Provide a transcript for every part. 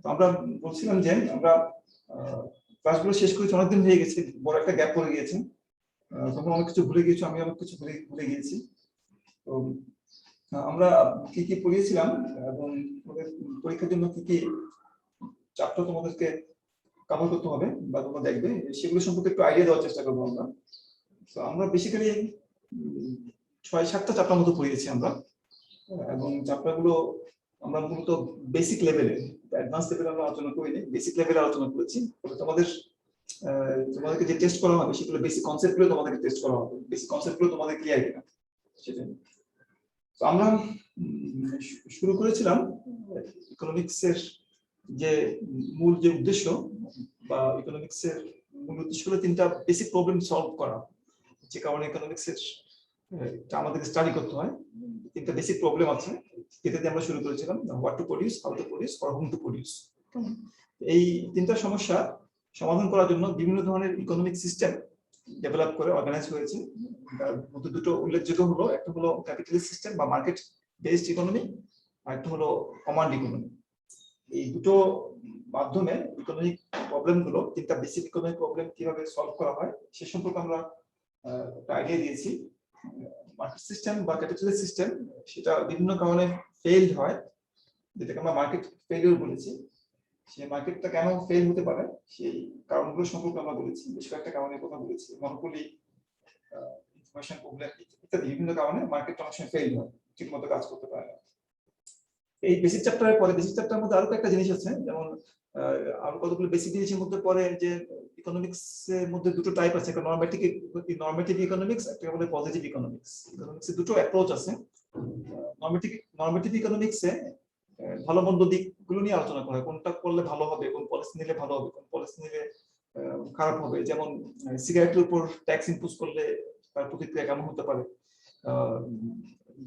তো আমরা বলছিলাম যে আমরা ক্লাসগুলো শেষ করেছি, অনেকদিন হয়ে গেছে, বড় একটা গ্যাপ পড়ে গিয়েছে। তখন অনেক কিছু ভুলে গিয়েছি, আমি অনেক কিছু ভুলে গিয়েছি। তো আমরা কি কি পড়িয়েছিলাম এবং তোমাদের পরীক্ষার জন্য কি কি চ্যাপ্টার তোমাদেরকে কভার করতে হবে বা তোমরা দেখবে, সেগুলো সম্পর্কে একটু আইডিয়া দেওয়ার চেষ্টা করবো আমরা। তো আমরা বেসিক্যালি 6-7টা চ্যাপ্টার মতো পড়িয়েছি আমরা, এবং চ্যাপ্টারগুলো আমরা মূলত বেসিক লেভেলে, অ্যাডভান্স লেভেলে আমরা আলোচনা করিনি, বেসিক লেভেলে আলোচনা করেছি। তোমাদেরকে যে টেস্ট করা হবে সেগুলো বেসিক কনসেপ্টগুলো তোমাদেরকে টেস্ট করা হবে, বেসিক কনসেপ্টগুলো তোমাদের ক্লিয়ার কিনা সেটা। তো আমরা শুরু করেছিলাম ইকোনমিক্সের যে মূল যে উদ্দেশ্য বা ইকোনমিক্সের মূল উদ্দেশ্য হলো 3টা বেসিক প্রবলেম সলভ করা, যে কারণে ইকোনমিক্সের আমাদের স্টাডি করতে হয়। 3টা বেসিক প্রবলেম আছে, যেটাতে আমরা শুরু করেছিলাম, what to produce, how to produce, for hmm to produce. এই 3টা সমস্যা সমাধান করার জন্য বিভিন্ন ধরনের ইকোনমিক সিস্টেম ডেভেলপ করে অর্গানাইজ হয়েছে। তার মধ্যে দুটো উল্লেখযোগ্য হলো, একটা হলো ক্যাপিটালিস্ট সিস্টেম বা মার্কেট বেসড ইকোনমি, আর একটা হলো কমান্ড ইকোনমি। এই দুটো মাধ্যমে ইকোনমিক প্রবলেমগুলো, 3টা বেসিক ইকোনমিক প্রবলেম কিভাবে সলভ করা হয় সে সম্পর্কে আমরা একটা আইডিয়া দিয়েছি। মার্কেট সিস্টেম বা ক্যাপিটালিস্ট সিস্টেম সেটা বিভিন্ন কারণে ফেইলড হয়, যেটাকে আমরা মার্কেট ফেলিওর বলেছি। সেই মার্কেটটা কেন ফেল হতে পারে সেই কারণগুলো সম্পর্কে আমরা বলেছি, বেশ কয়েকটা কারণের কথা বলেছি, মনোপলি, ইনফরমেশন প্রবলেম ইত্যাদি বিভিন্ন কারণে মার্কেট অনেক সময় ফেল হয়, ঠিকমতো কাজ করতে পারে না। এই বেসিক চ্যাপ্টারের পরে বেসিক চ্যাপ্টারের মধ্যে আরো কয়েকটা জিনিস আছে, যেমন আরো কতগুলো বেসিক জিনিসের মধ্যে পরে যে ইকোনমিক্স এর মধ্যে দুটো টাইপ আছে, একটা নরমেটিভ ইকোনমিক্স, একটা বলে পজিটিভ ইকোনমিক্স। ইকোনমিক্সে দুটো অ্যাপ্রোচ আছে। নরমেটিভ ইকোনমিক্সে ভালো মন্দ দিকগুলো নিয়ে আলোচনা করা হয়, কোনটা করলে ভালো হবে, কোন পলিসি নিলে ভালো হবে, কোন পলিসি নিলে খারাপ হবে। যেমন সিগারেটের উপর ট্যাক্স ইম্পোজ করলে তার প্রতিক্রিয়া কেমন হতে পারে,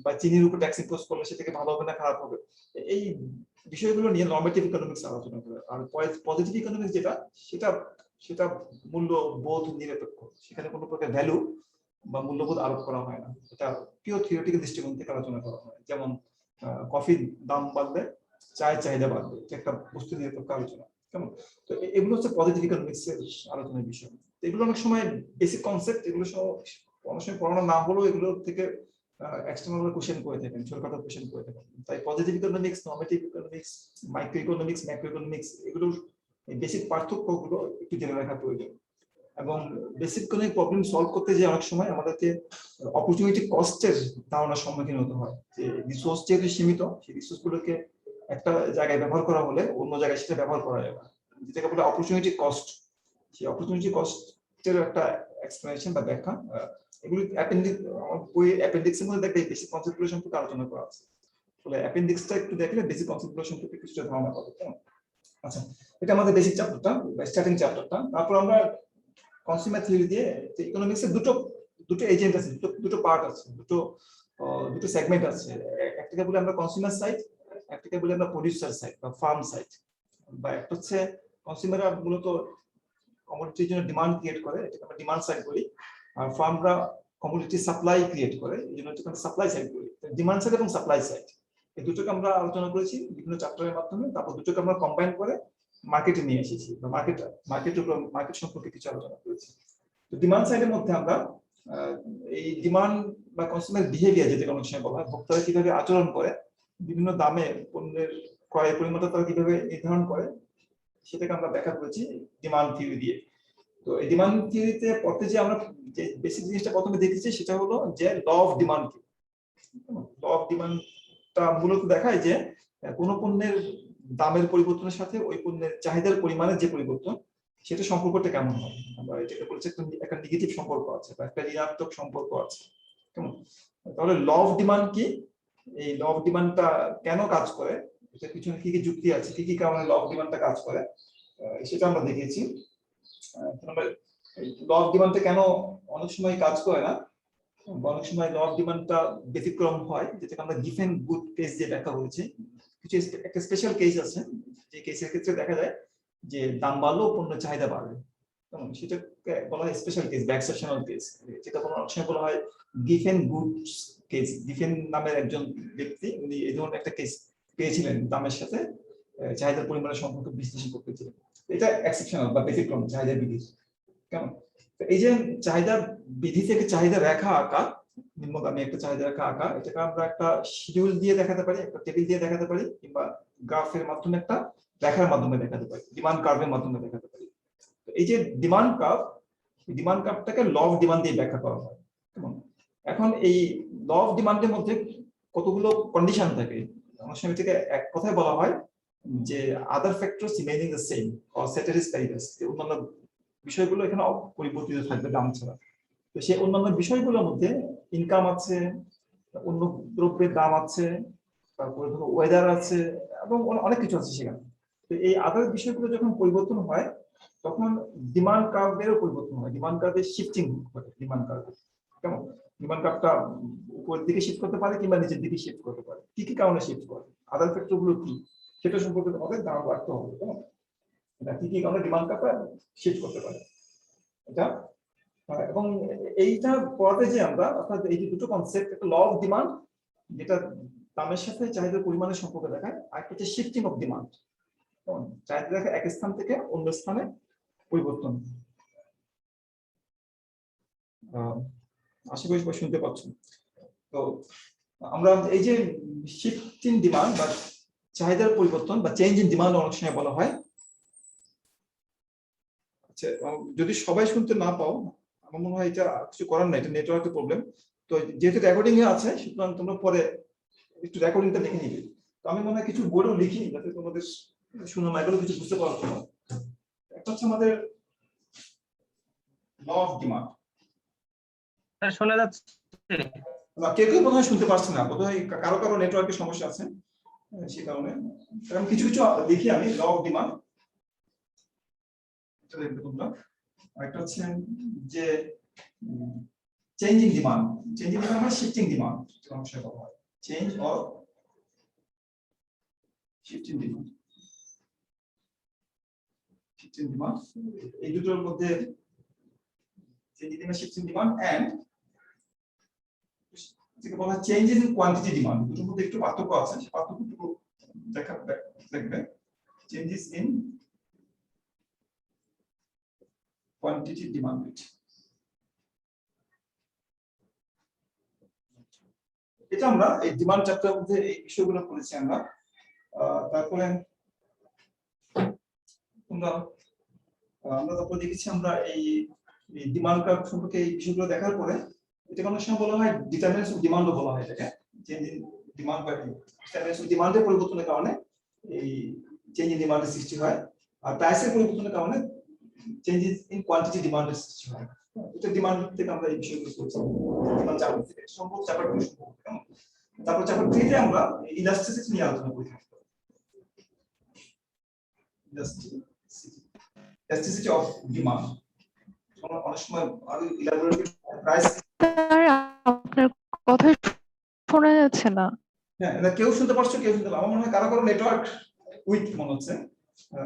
বা চিনির উপর ট্যাক্স ইম্পোজ করলে সেটাকে ভালো হবে না খারাপ হবে। এই বিষয়গুলো নিয়ে নরমেটিভ ইকোনমিক্স আলোচনা করে। আর পজিটিভ ইকোনমিক্স যেটা, সেটা সেটা মূল্যবোধ নিরপেক্ষ, সেখানে কোনো প্রকার ভ্যালু বা মূল্যবোধ আরোপ করা হয় না, এটা পিওর থিওরিটিক্যাল দৃষ্টিকোণ থেকে আলোচনা করা হয়। যেমন কফির দাম বাড়লে চায়ের চাহিদা বাড়বে, এটা একটা বস্তু নিরপেক্ষ আলোচনা, কেমন? তো এগুলো হচ্ছে পজিটিভ ইকোনমিক্স এর আলোচনার বিষয়। এগুলো অনেক সময় বেসিক কনসেপ্ট, এগুলো সহ অনেক সময় পড়ানো না হলেও এগুলো থেকে এক্সটার্নাল কোশ্চেন করে থাকেন, ছোটখাটো কোশ্চেন করে থাকেন। তাই positive economics, normative economics, micro economics, macro economics, এগুলোর বেসিক পার্থক্যগুলো একটু জেনে রাখা প্রয়োজন। এবং বেসিক কোনো প্রবলেম সলভ করতে যে অনেক সময় আমাদেরকে অপরচুনিটি কস্টের ধারণার সম্মুখীন হতে হয়, যে রিসোর্স যেহেতু সীমিত, সেই রিসোর্স গুলোকে একটা জায়গায় ব্যবহার করা হলে অন্য জায়গায় সেটা ব্যবহার করা যাবে না, যেটাকে বলে অপরচুনিটি কস্ট। সেই অপরচুনিটি কস্টের একটা এক্সপ্লেনেশন বা ব্যাখ্যা, এগুলি অ্যাপেন্ডিক্সের মধ্যে দেখবে বেসিক কনসেপ্টগুলো সম্পর্কে আলোচনা করা আছে। ফলে অ্যাপেন্ডিক্সটা একটু দেখলে বেসিক কনসেপ্টগুলো সম্পর্কে কিছুটা ধারণা পাবে। আচ্ছা, এটা আমাদের বেসিক চ্যাপ্টারটা, স্টার্টিং চ্যাপ্টারটা। তারপর আমরা কনজিউমার থিওরি দিয়ে, ইকোনমিক্সের দুটো এজেন্ট আছে, দুটো পার্ট আছে, দুটো সেগমেন্ট আছে। একটাকে বলে আমরা কনজিউমার সাইড, একটাকে বলে আমরা প্রোডিউসার সাইড বা ফার্ম সাইড। বা একটা হচ্ছে কনজিউমাররা মূলত কমোডিটির জন্য ডিমান্ড ক্রিয়েট করে, এটাকে আমরা ডিমান্ড সাইড বলি। আর ফার্মরা কমোডিটি সাপ্লাই ক্রিয়েট করে, এই জন্য এটাকে আমরা সাপ্লাই সাইড বলি। ডিমান্ড সাইড এবং সাপ্লাই সাইড এই দুটোকে আমরা আলোচনা করেছি বিভিন্ন চ্যাপ্টারের মাধ্যমে। তারপর দুটোকে আমরা কম্বাইন করে মার্কেটে নিয়ে এসেছি, বা মার্কেট সম্পর্কে কিছু আলোচনা করেছি। তো ডিমান্ড সাইডের মধ্যে আমরা এই ডিমান্ড বা কনজিউমার বিহেভিয়ার, যেটা অনেক সময় বলা হয়, ভোক্তারা কিভাবে আচরণ করে, বিভিন্ন দামে পণ্যের ক্রয়ের পরিমাণটা তারা কিভাবে নির্ধারণ করে, সেটাকে আমরা ব্যাখ্যা করেছি ডিমান্ড থিওরি দিয়ে। তো এই ডিমান্ড থিওরিতে পড়তে যে আমরা যে বেসিক জিনিসটা প্রথমে দেখেছি সেটা হলো যে law of demand. Law of ডিমান্ডটা মূলত দেখায় যে কোনো পণ্যের দামের পরিবর্তনের সাথে ওই পণ্যের চাহিদার পরিমাণের যে পরিবর্তন, সেটা সম্পর্কটা কেমন হয়। আমরা এটাকে বলছি একটা নেগেটিভ সম্পর্ক আছে বা একটা ঋণাত্মক সম্পর্ক আছে, কেমন? তাহলে ল অফ ডিমান্ড কি, এই ল অফ ডিমান্ডটা কেন কাজ করে, এটার পিছনে কি কি যুক্তি আছে, কি কি কারণে ল অফ ডিমান্ডটা কাজ করে, সেটা আমরা দেখিয়েছি। ল অফ ডিমান্ডটা কেন অনেক সময় কাজ করে না, অনেক সময় ল অফ ডিমান্ডটা ব্যতিক্রম হয়, যেটাকে আমরা গিভেন গুড কেস দিয়ে ব্যাখ্যা করেছি। কিছু একটা স্পেশাল কেস আছে, যে কেসের ক্ষেত্রে দেখা যায় যে দাম বাড়লেও পণ্য চাহিদা বাড়বে, সেটাকে বলা হয় স্পেশাল কেস বা এক্সেপশনাল কেস। যেটা অনেক সময় বলা হয় গিভেন গুড কেস। গিভেন নামের একজন ব্যক্তি, উনি এই ধরনের একটা কেস পেয়েছিলেন দামের সাথে, চাহিদার পরিমাণের সম্পর্কে বিশ্লেষণ করতে চেয়েছিলেন। এটা এক্সেপশনাল বা ব্যতিক্রম চাহিদা বিধি। কেমন? এই যে চাহিদা বিধি থেকে চাহিদা রেখা আঁকা, নিম্নগামী একটা চাহিদা রেখা আঁকা, এটাকে আমরা একটা শিডিউল দিয়ে দেখাতে পারি, একটা টেবিল দিয়ে দেখাতে পারি, কিংবা গ্রাফের মাধ্যমে একটা রেখার মাধ্যমে দেখাতে পারি, ডিমান্ড কার্ভের মাধ্যমে দেখাতে পারি। এই যে ডিমান্ড কার্ভটাকে ল অফ ডিমান্ড দিয়ে ব্যাখ্যা করা হয়। কেমন? এখন এই ল অফ ডিমান্ডের মধ্যে কতগুলো কন্ডিশন থাকে, অনেক সময় থেকে এক কথায় বলা হয় যে other factors remaining the same or ceteris paribus, অন্যান্য বিষয়গুলো এখানে পরিবর্তিত থাকবে দাম ছাড়া। তো সেই অন্যান্য বিষয়গুলোর মধ্যে ইনকাম আছে, অন্য দ্রব্যের দাম আছে, তারপরে ধরো ওয়েদার আছে, এবং অনেক কিছু আছে সেখানে। তো এই আদার বিষয়গুলো যখন পরিবর্তন হয় তখন ডিমান্ড কার্ভেরও পরিবর্তন হয়, ডিমান্ড কার্ভের শিফটিং ঘটে। ডিমান্ড কার্ভ কেমন? ডিমান্ড কার্ভটা উপরের দিকে শিফট করতে পারে কিংবা নিচের দিকে শিফট করতে পারে। কি কি কারণে শিফট করে, আদার ফ্যাক্টর গুলো কি, সেটা সম্পর্কে তোমাদের ধারণা রাখতে হবে। কেমন? এটা কি কি কারণে ডিমান্ড কার্ভটা শিফট করতে পারে এটা। এবং এইটা পড়াতে যে আমরা, অর্থাৎ এই যে দুটো কনসেপ্ট, একটা ল অফ ডিমান্ড যেটা দামের সাথে চাহিদার পরিমাণের সম্পর্ক দেখায়, আর একটা হচ্ছে শিফটিং অফ ডিমান্ড, চাহিদা দেখা এক স্থান থেকে অন্য স্থানে পরিবর্তন। আশা করি শুনতে পাচ্ছ। তো আমরা এই যে শিফটিং ডিমান্ড বা চাহিদার পরিবর্তন বা চেঞ্জ ইন ডিমান্ড অনেক সময় বলা হয়। আচ্ছা, যদি সবাই শুনতে না পাও, আমার মনে হয় এটা কিছু করার নাই, এটা নেটওয়ার্কের প্রবলেম। তো যেহেতু রেকর্ডিং এ আছে, সুতরাং তোমরা পরে একটু রেকর্ডিংটা লিখে নিবে। তো আমি মনে হয় কিছু বোর্ডও লিখি যাতে তোমাদের শুনে না গেলেও কিছু বুঝতে পারো। একটা হচ্ছে আমাদের ল অফ ডিমান্ড। শোনা যাচ্ছে? কেউ কেউ বোধহয় শুনতে পারছে না, বোধহয় কারো কারো নেটওয়ার্কের সমস্যা আছে, সেই কারণে আমি কিছু কিছু লিখি। আমি ল অফ ডিমান্ড তোমরা, একটা হচ্ছে যে চেঞ্জিং ডিমান্ড। চেঞ্জিং ডিমান্ড মানে শিফটিং ডিমান্ড, অংশে বলা হয় change or shifting demand. Shifting demand এই দুটোর মধ্যে changing demand, shifting demand and যেটা বলা হয় চেঞ্জ ইন কোয়ান্টিটি ডিমান্ড। দুটোর মধ্যে একটু পার্থক্য আছে, সেই পার্থক্যটুকু দেখবে। চেঞ্জেস ইন কোয়ান্টিটি ডিমান্ড, এটা আমরা এই ডিমান্ড চ্যাপ্টারের মধ্যে এই বিষয়গুলো পড়েছি আমরা। তারপরে আমরা তারপর দেখেছি আমরা এই ডিমান্ড কার্ভ সম্পর্কে এই বিষয়গুলো দেখার পরে এটা অনেক সময় বলা হয় ডিটারমিনেন্টস অফ ডিমান্ডও বলা হয় এটাকে। চেঞ্জ ইন ডিমান্ড বা ডিটারমিনেন্টস অফ ডিমান্ডের পরিবর্তনের কারণে এই চেঞ্জ ইন ডিমান্ডের সৃষ্টি হয়, আর প্রাইসের পরিবর্তনের কারণে চেঞ্জেস ইন কোয়ান্টিটি ডিমান্ডের সৃষ্টি হয়। এটা ডিমান্ড থেকে আমরা এই বিষয়গুলো পড়ছি, ডিমান্ড চ্যাপ্টার থেকে সম্ভব চ্যাপ্টারগুলো সম্ভব। তারপর চ্যাপ্টার 3 তে আমরা ইলাস্টিসিটি নিয়ে আলোচনা করি। ইলাস্টিসিটি অফ ডিমান্ড অনেক সময় আরো ইলাবোরেটলি প্রাইস। আপনার কথা শোনা যাচ্ছে না। হ্যাঁ, এটা কেউ শুনতে পারছো, কেউ শুনতে পারছো? আমার মনে হয় কারো কারো নেটওয়ার্ক উইক মনে হচ্ছে।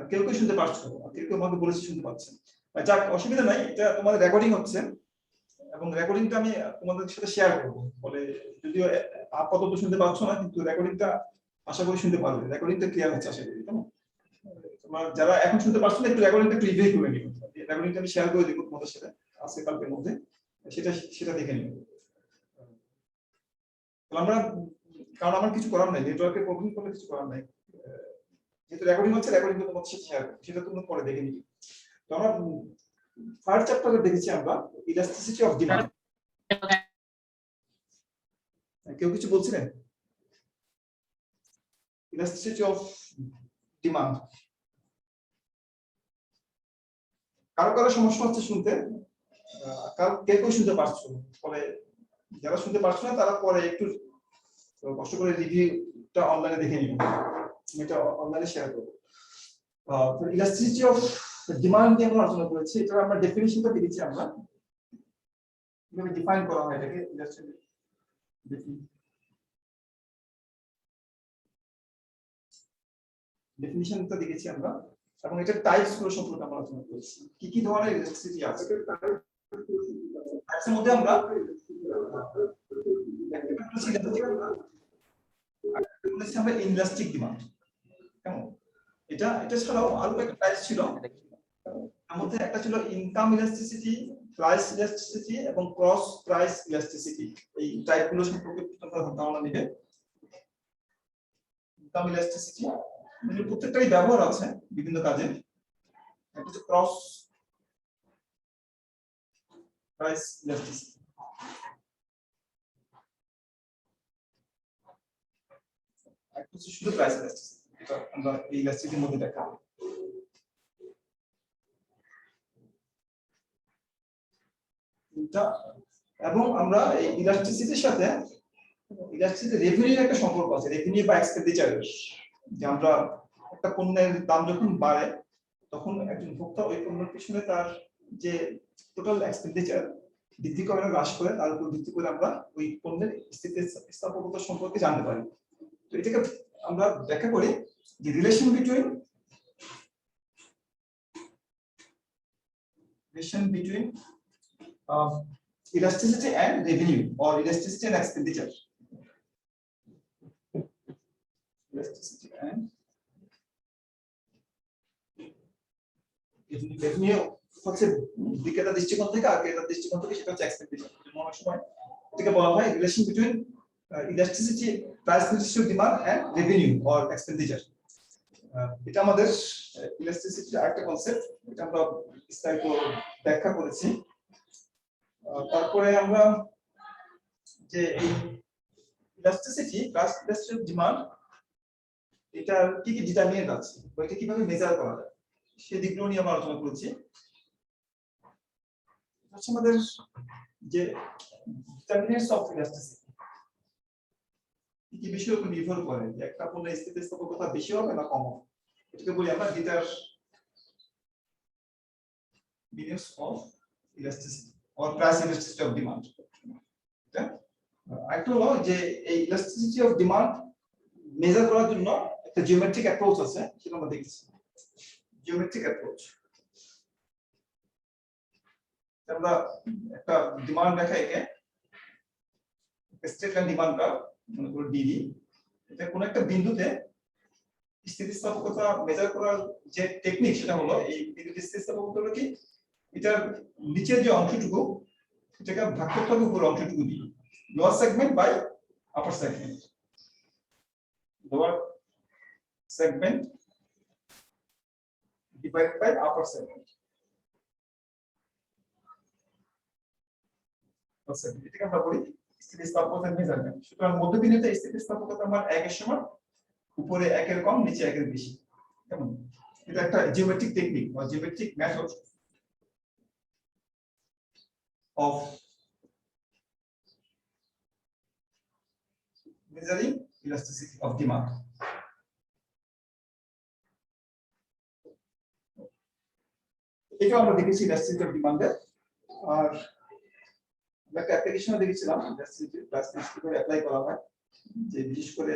কেউ কেউ শুনতে পারছো, কেউ কেউ আমাকে বলেছে শুনতে পাচ্ছেন। যাক, অসুবিধা নাই, এটা তোমাদের রেকর্ডিং হচ্ছে এবং রেকর্ডিংটা আমি তোমাদের সাথে শেয়ার করব। বলে যদিও আপাতত শুনতে পাচ্ছ না, কিন্তু রেকর্ডিংটা আশা করি শুনতে পারবে। রেকর্ডিংটা ক্লিয়ার হচ্ছে আশা করি। তোমরা যারা এখন শুনতে পারছো না, একটু রেকর্ডিংটা একটু রিভিউ করে নিও। রেকর্ডিংটা আমি শেয়ার করে দেব তোমাদের সাথে আজকে কালকের মধ্যে, সেটা দেখে নিও। আমরা, কারণ আমার কিছু করার নাই, নেটওয়ার্কের প্রবলেম করলে কিছু করার নাই। যেহেতু রেকর্ডিং হচ্ছে, রেকর্ডিংটা তোমাদের সাথে শেয়ার করব, সেটা তোমরা পরে দেখে নিও। তো আমরা ফার্স্ট চ্যাপ্টারে দেখেছি আমরা ইলাস্টিসিটি অফ ডিমান্ড। কেউ কিছু বলছিলেন? ইলাস্টিসিটি অফ ডিমান্ড কারো কারো সমস্যা হচ্ছে শুনতে, কেউ কেউ শুনতে পারছো, ফলে যারা শুনতে পারছো না তারা পরে একটু কষ্ট করে রিভিউটা অনলাইনে দেখে নিও, এটা অনলাইনে শেয়ার করব। ইলাস্টিসিটি অফ ডিমান্ড নিয়ে আমরা আলোচনা করেছি। এটা আমরা ডেফিনিশনটা দিয়েছি, আমরা কিভাবে ডিফাইন করা হয় এটাকে। ডেফিনিশনটা দেখেছি আমরা, এবং এটা টাইপস গুলো সম্পর্কে আমরা আলোচনা করেছি, কি কি ধরনের ইলাস্টিসিটি আছে। টাইপসের মধ্যে আমরা ইলাস্টিক ডিমান্ড, কেমন এটা এটা ছাড়াও আরো একটা প্রাইস ছিল, তার মধ্যে একটা ছিল ইনকাম ইলাস্টিসিটি, প্রাইস ইলাস্টিসিটি এবং ক্রস প্রাইস ইলাস্টিসিটি। এই টাইপগুলো সম্পর্কে তোমরা ধারণা নিবে। ইনকাম ইলাস্টিসিটি এগুলো প্রত্যেকটাই ব্যবহার আছে বিভিন্ন কাজে। একটা হচ্ছে ক্রস প্রাইস ইলাস্টিসিটি, একটা হচ্ছে শুধু প্রাইস ইলাস্টিসিটি। এটা আমরা এই ইলাস্টিসিটির মধ্যে দেখা। এবং আমরা এই ইলাস্টিসিটির সাথে রেভিনিউ একটা সম্পর্ক আছে, রেভিনিউ বা এক্সপেন্ডিচারের। যে আমরা একটা পণ্যের দাম যখন বাড়ে তখন একজন ভোক্তা ওই পণ্যের পিছনে তার যে টোটাল এক্সপেন্ডিচার বৃদ্ধি করে না হ্রাস করে, তার উপর ভিত্তি করে আমরা ওই পণ্যের স্থিতিস্থাপকতা সম্পর্কে জানতে পারি। তো এটাকে আমরা ব্যাখ্যা করি যে relation between elasticity and revenue or elasticity and expenditure. Elasticity and revenue হচ্ছে বিক্রেতার দৃষ্টিকোণ থেকে, আর ক্রেতার দৃষ্টিকোণ থেকে সেটা হচ্ছে এক্সপেন্ডিচার। অনেক সময় এটাকে বলা হয় relation between elasticity, price elasticity of demand and revenue or expenditure. এটা আমাদের ইলাস্টিসিটির আরেকটা কনসেপ্ট, এটা আমরা বিস্তারিত ব্যাখ্যা করেছি। তারপরে আমরা যে এই elasticity, plus elasticity of demand, এটা কি কি ডিটারমিনেন্ট আছে বা এটা কিভাবে মেজার করা যায় সেই দিকগুলো নিয়ে আমরা আলোচনা করেছি। আচ্ছা, আমাদের যে ডিটারমিনেন্টস অফ ইলাস্টিসিটি কি কি বিষয়ের উপর নির্ভর করে, যে একটা পণ্যের স্থিতিস্থাপকতা বেশি হবে না কম হবে, এটাকে বলি আমরা determinants of elasticity or price elasticity of demand. আরেকটা হলো যে এই ইলাস্টিসিটি অফ ডিমান্ড মেজার করার জন্য একটা জিওমেট্রিক অ্যাপ্রোচ আছে, সেটা আমরা দেখেছি। জিওমেট্রিক অ্যাপ্রোচ, আমরা একটা ডিমান্ড রেখা এঁকে স্ট্রেট লাইন ডিমান্ড কার্ভ মনে করো ডিডি, এটা কোন একটা বিন্দুতে স্থিতিস্থাপকতা মেজার করার যে টেকনিক সেটা হলো এই বিন্দুতে স্থিতিস্থাপকতা হলো কি, এটার নিচের যে অংশটুকু এটাকে ভাগ করতে হবে উপরের অংশটুকু দিয়ে, lower segment by upper segment, lower segment divided by upper segment. এটাকে আমরা বলি স্থিতিস্থাপকতার মেজারমেন্ট। সুতরাং মধ্যবিন্দুতে স্থিতিস্থাপকতা আমার 1 এর সমান, উপরে 1 এর কম, নিচে 1 এর বেশি। কেমন? এটা একটা জিওমেট্রিক টেকনিক বা geometric method of measuring elasticity of demand. এটা আমরা দেখেছি ইলাস্টিসিটি অফ ডিমান্ডে। আর একটা অ্যাপ্লিকেশন দেখেছিলাম ইলাস্টিসিটি প্লাস কিভাবে অ্যাপ্লাই করা হয়, যে বিশেষ করে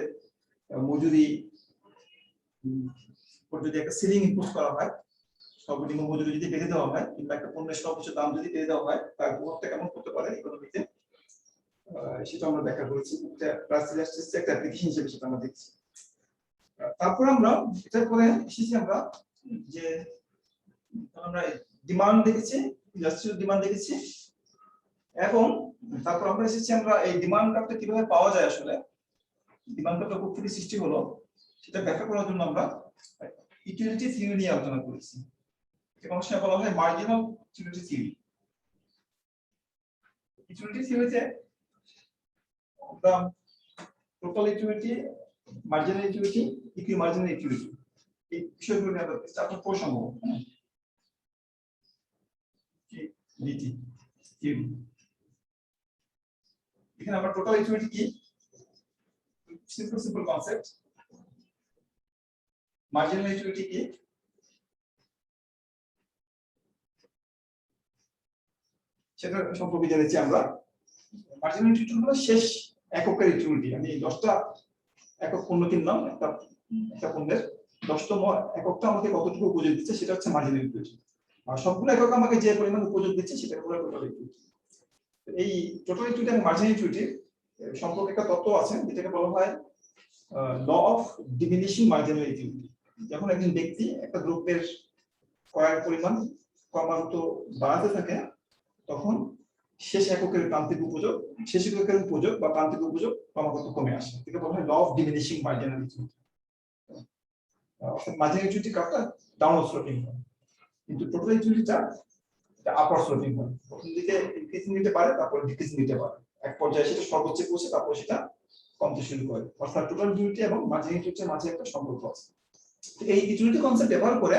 মজুরি যদি একটা সিলিং ইম্পোজ করা হয়, সর্বনিম্ন মজুরি যদি বেঁধে দেওয়া হয় কিংবা একটা পণ্যের সর্বোচ্চ দাম যদি বেঁধে দেওয়া হয় তার প্রভাবটা কেমন হতে পারে ইকোনমিতে, সেটা আমরা ব্যাখ্যা করেছি। এটা প্রাইস ইলাস্টিসিটি একটা অ্যাপ্লিকেশন হিসেবে সেটা আমরা দেখছি। তারপর আমরা এটার পরে এসেছি আমরা যে আমরা ডিমান্ড দেখেছি, ইলাস্টিসিটি ডিমান্ড দেখেছি, এবং তারপর আমরা এসেছি আমরা এই ডিমান্ড কার্ভটা কিভাবে পাওয়া যায়, আসলে ডিমান্ড কার্ভটা কোথা থেকে সৃষ্টি হলো সেটা ব্যাখ্যা করার জন্য আমরা ইউটিলিটি থিওরি নিয়ে আলোচনা করেছি। এবং সেটা বলা হয় মার্জিনাল ইউটিলিটি থিওরি। ইউটিলিটি থিওরিতে আমরা total utility, marginal utility, equimarginal utility এই বিষয়গুলো নিয়ে আমরা চ্যাপ্টার 4 সম্ভব ইউটিলিটি থিওরি। এখানে আমরা টোটাল ইউটিলিটি কি, সিম্পল কনসেপ্ট, মার্জিনাল ইউটিলিটি কি, সেটা সম্পর্কে জেনেছি আমরা। মার্জিনাল ইউটিলিটি হলো শেষ এককের ইউটিলিটি। আমি 10টা একক পণ্য কিনলাম, একটা পণ্যের 10তম এককটা আমাকে কতটুকু উপযোগ দিচ্ছে সেটা হচ্ছে মার্জিনাল ইউটিলিটি। আর সবগুলো একক আমাকে যে পরিমাণ উপযোগ দিচ্ছে সেটা হলো টোটাল ইউটিলিটি। এই টোটাল ইউটিলিটি এবং মার্জিনাল ইউটিলিটি সম্পর্কে একটা তত্ত্ব আছে যেটাকে বলা হয় law of diminishing marginal utility. যখন একজন ব্যক্তি একটা দ্রব্যের ক্রয়ের পরিমাণ ক্রমাগত বাড়াতে থাকে তখন শেষ এককের প্রান্তিক উপযোগ বা প্রান্তিক উপযোগ ক্রমাগত কমে আসে। এটাকে বলা হয় ল অফ ডিমিনিশিং মার্জিনালিটি। অর্থাৎ মার্জিনালিটি কার্ভটা ডাউনওয়ার্ড স্লোপিং হয়, কিন্তু টোটাল ইউটিলিটিটা আপার স্লোপিং হয়। প্রথম দিকে ইনক্রিজিং নিতে পারে, তারপরে ডিক্রিজিং নিতে পারে, এক পর্যায়ে সেটা সর্বোচ্চে পৌঁছে তারপর সেটা কমতে শুরু করে। অর্থাৎ টোটাল ইউটিলিটি এবং মার্জিনালিটির মাঝে একটা সম্পর্ক আছে। এই ইউটিলিটি কনসেপ্ট ব্যবহার করে,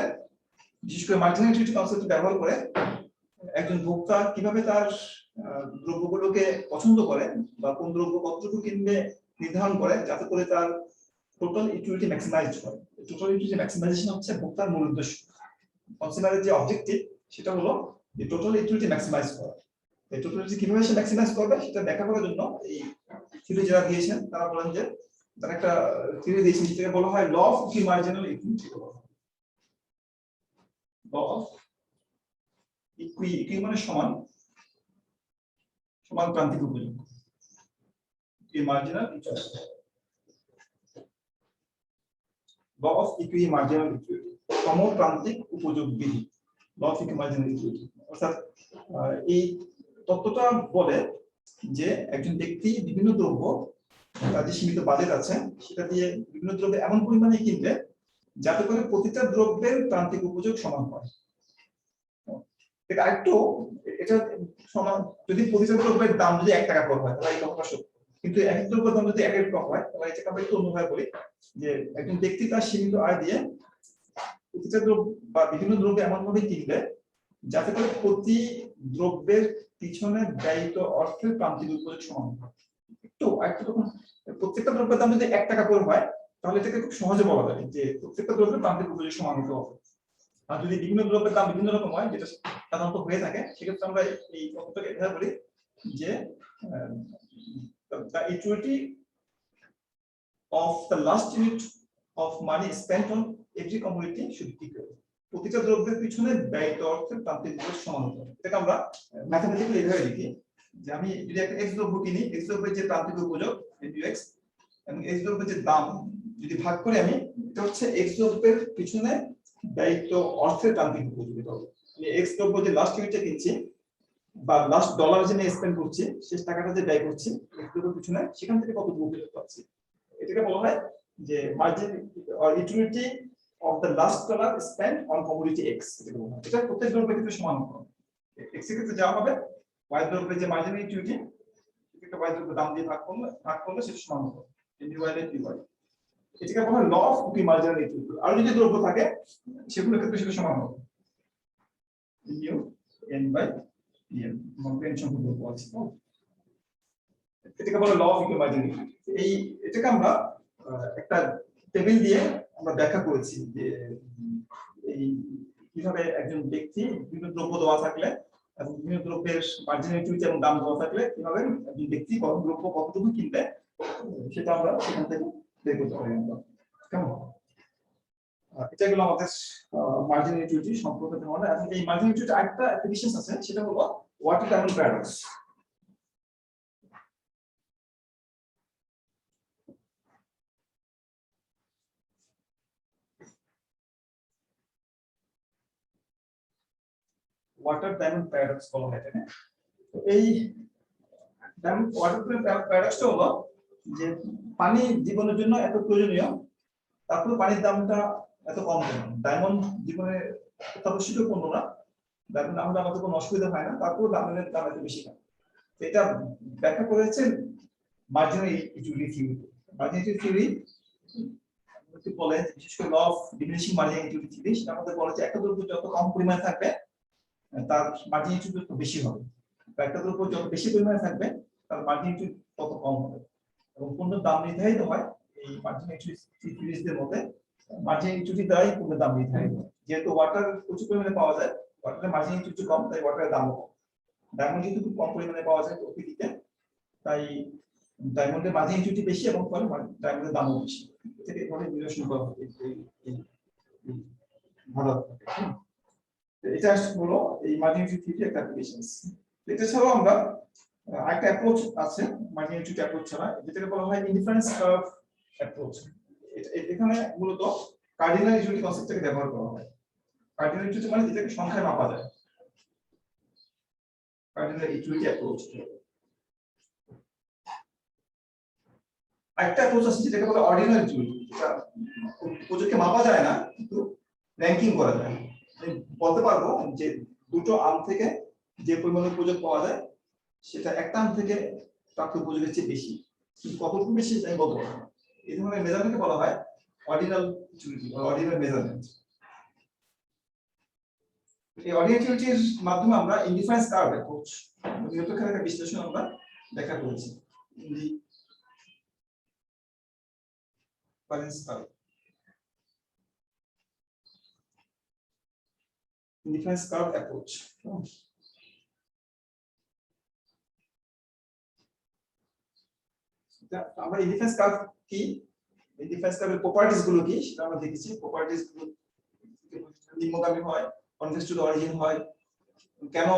বিশেষ করে মার্জিনাল ইউটিলিটি কনসেপ্ট ব্যবহার করে একজন ভোক্তা কিভাবে তার দ্রব্যগুলোকে পছন্দ করে বা কোন দ্রব্য কতটুকু কিনবে নির্ধারণ করে যাতে করে তার টোটাল ইউটিলিটি ম্যাক্সিমাইজ হয়। টোটাল ইউটিলিটি ম্যাক্সিমাইজেশন হচ্ছে ভোক্তার মূল উদ্দেশ্য। কনজিউমারের যে অবজেক্টিভ সেটা হলো যে টোটাল ইউটিলিটি ম্যাক্সিমাইজ করা। এই টোটাল ইউটিলিটি কিভাবে সে ম্যাক্সিমাইজ করবে সেটা ব্যাখ্যা করার জন্য এই থিওরি যারা দিয়েছেন তারা বলেন যে তারা একটা থিওরি দিয়েছেন যেটাকে বলা হয় law of equimarginal equity. Law of equi মানে সমান প্রান্তিক উপযোগ, equimarginal equity. Law of equimarginal equity, সমপ্রান্তিক উপযোগ বিধি, ল অফ ইকুইমার্জিনাল ইকুইটি। অর্থাৎ এই তত্ত্বটা বলে যে একজন ব্যক্তি বিভিন্ন দ্রব্য, তার যে সীমিত বাজেট আছে সেটা দিয়ে বিভিন্ন দ্রব্য এমন পরিমাণে কিনবে যাতে করে প্রতিটা দ্রব্যের প্রান্তিক উপযোগ সমান হয়। এটা একটু এটা সমান, যদি প্রতিটা দ্রব্যের দাম যদি 1 টাকা করে হয় তাহলে এই কথাটা সত্য, কিন্তু এক দ্রব্যের দাম যদি 1 টাকা হয় তাহলে এটাকে আমরা একটু অন্যভাবে বলি যে একজন ব্যক্তি তার সীমিত আয় দিয়ে প্রতিটা দ্রব্য বা বিভিন্ন দ্রব্য এমন ভাবে কিনবে যাতে করে প্রতি দ্রব্যের পিছনে ব্যয়িত অর্থের প্রান্তিক উপযোগ সমান হয়। একটু তখন প্রত্যেকটা দ্রব্যের দাম যদি 1 টাকা করে হয় তাহলে এটাকে খুব সহজে বলা যায় যে প্রত্যেকটা দ্রব্যের প্রান্তিক উপযোগ সমান হতে হবে। আর যদি বিভিন্ন দ্রব্যের দাম বিভিন্ন রকম হয়, যেটা সাধারণত হয়ে থাকে, সেক্ষেত্রে আমরা এই তত্ত্বটাকে এভাবে বলি যে the utility of the last unit of money spent on every commodity should be equal. প্রতিটা দ্রব্যের পিছনে ব্যয়িত অর্থের প্রান্তিক উপযোগ সমান হতে হবে। এটাকে আমরা ম্যাথমেটিক্যালি এভাবে লিখি যে আমি যদি একটা x দ্রব্য কিনি, x দ্রব্যের যে প্রান্তিক উপযোগ x এবং x দ্রব্যের যে দাম যদি ভাগ করে আমি, এটা হচ্ছে x দ্রব্যের পিছনে ব্যয়িত অর্থের প্রান্তিক উপযোগ। আমি এক্স দ্রব্য যে লাস্ট ইউনিটে কিনছি বা লাস্ট ডলার যে স্পেন্ড করছি, সেই টাকাটা যে ব্যয় করছি এক্স দ্রব্যের পিছনে, সেখান থেকে কতটুকু উপযোগ পাচ্ছি, এটাকে বলা হয় যে margin or utility of the last dollar spend on commodity x. এটা প্রত্যেক দ্রব্যের ক্ষেত্রে সমান হবে। এক্স এর ক্ষেত্রে যা হবে ওয়াই দ্রব্যের যে মার্জিন ইউটিলিটি সেটা ওয়াই দ্রব্যের দাম দিয়ে ভাগ করলে সেটা সমান হবে ডিভাইডেড। এটাকে বলা হয় ল অফ ইকুইমার্জিনাল ইকুইটি। আর যদি দ্রব্য থাকে সেগুলোর ক্ষেত্রে সেটা সমান হবে U N by N, N সংখ্যক দ্রব্য আছে। এটাকে বলা ল অফ ইকুইমার্জিনাল ইকুইটি। এটাকে আমরা একটা টেবিল দিয়ে আমরা ব্যাখ্যা করেছি যে এই কিভাবে একজন ব্যক্তি বিভিন্ন দ্রব্য দেওয়া থাকলে এবং বিভিন্ন দ্রব্যের মার্জিনাল ইকুইটি এবং দাম দেওয়া থাকলে কিভাবে একজন ব্যক্তি কোন দ্রব্য কতটুকু কিনবে সেটা আমরা সেখান থেকে বের করতে পারি। কেমন? এটা হলো আমাদের মার্জিনাল ইকুইটি সম্পর্কে ধারণা। এবং এই মার্জিনাল ইকুইটি একটা অ্যাপ্লিকেশন আছে, সেটা হলো water diamond paradox. Water diamond paradox বলা হয় এটাকে। এই ওয়াটার প্যারাডক্সটা হলো যে পানি জীবনের জন্য এত প্রয়োজনীয়, তারপরে পানির দামটা এত কম কেন? ডায়মন্ড জীবনে অত্যাবশ্যক পণ্য না, ডায়মন্ড আমরা আমাদের কোনো অসুবিধা হয় না, তারপরে ডায়মন্ডের দাম এত বেশি কেন? এটা ব্যাখ্যা করেছে marginal equity theory. Marginal equity theory বলে, বিশেষ করে law of diminishing marginal equity theory, সেটা আমাদের বলে যে একটা দ্রব্য যত কম পরিমাণে থাকবে তার মার্জিনাল ইকুইটি তত বেশি হবে, একটা দ্রব্য যত বেশি পরিমাণে থাকবে তার মার্জিনাল ইকুইটি তত কম হবে। এবং পণ্যের দাম নির্ধারিত হয় এই মার্জিনাল ইকুইটি থিওরিজদের মধ্যে মার্জিনাল ইকুইটি দ্বারাই পণ্যের দাম নির্ধারিত হয়। যেহেতু ওয়াটার প্রচুর পরিমাণে পাওয়া যায়, ওয়াটারের মার্জিনাল ইকুইটি কম, তাই ওয়াটারের দামও কম। ডায়মন্ড যেহেতু খুব কম পরিমাণে পাওয়া যায় প্রকৃতিতে, তাই ডায়মন্ডের মার্জিনাল ইকুইটি বেশি এবং ফলে ডায়মন্ডের দামও বেশি। এটাকে এভাবে রিলেশন করা হয় ভারত। এটা হলো এই মার্জিনাল ইকুইটি থিওরি একটা অ্যাপ্লিকেশন। এটা ছাড়াও আমরা একটা অ্যাপ্রোচ আছে মার্জিনাল ইকুইটি অ্যাপ্রোচ ছাড়া, যেটাকে বলা হয় ইনডিফারেন্স কার্ভ অ্যাপ্রোচ। এখানে মূলত কার্ডিনাল ইউটিলিটি কনসেপ্টটাকে ব্যবহার করা হয়। কার্ডিনাল ইউটিলিটি মানে যেটাকে সংখ্যায় মাপা যায়, কার্ডিনাল ইউটিলিটি অ্যাপ্রোচ। একটা অ্যাপ্রোচ আছে যেটাকে বলে অর্ডিনাল ইউটিলিটি, যেটা প্রজেক্টকে মাপা যায় না কিন্তু র্যাঙ্কিং করা যায়। আমি বলতে পারবো যে দুটো আর্ম থেকে যে পরিমাণের প্রজেক্ট পাওয়া যায় সেটা একটা আর্ম থেকে প্রাপ্ত প্রজেক্টের চেয়ে বেশি, কিন্তু কতটুকু বেশি আমি বলতে পারবো না। এই ধরনের মেজারমেন্টকে বলা হয় অর্ডিনাল ইউটিলিটি বা অর্ডিনাল মেজারমেন্ট। এই অর্ডিনাল ইউটিলিটির মাধ্যমে আমরা ইনডিফারেন্স কার্ভ অ্যাপ্রোচ নিরপেক্ষতার একটা বিশ্লেষণ আমরা ব্যাখ্যা করেছি। Indifference curve, indifference curve approach. আমরা ইনডিফারেন্স কার্ভ কি, ইনডিফারেন্স কার্ভের প্রপার্টিজ গুলো কি সেটা আমরা দেখেছি। প্রপার্টিজ গুলো নিম্নগামী হয়, কনভেক্স টু দ্য অরিজিন হয়, কেন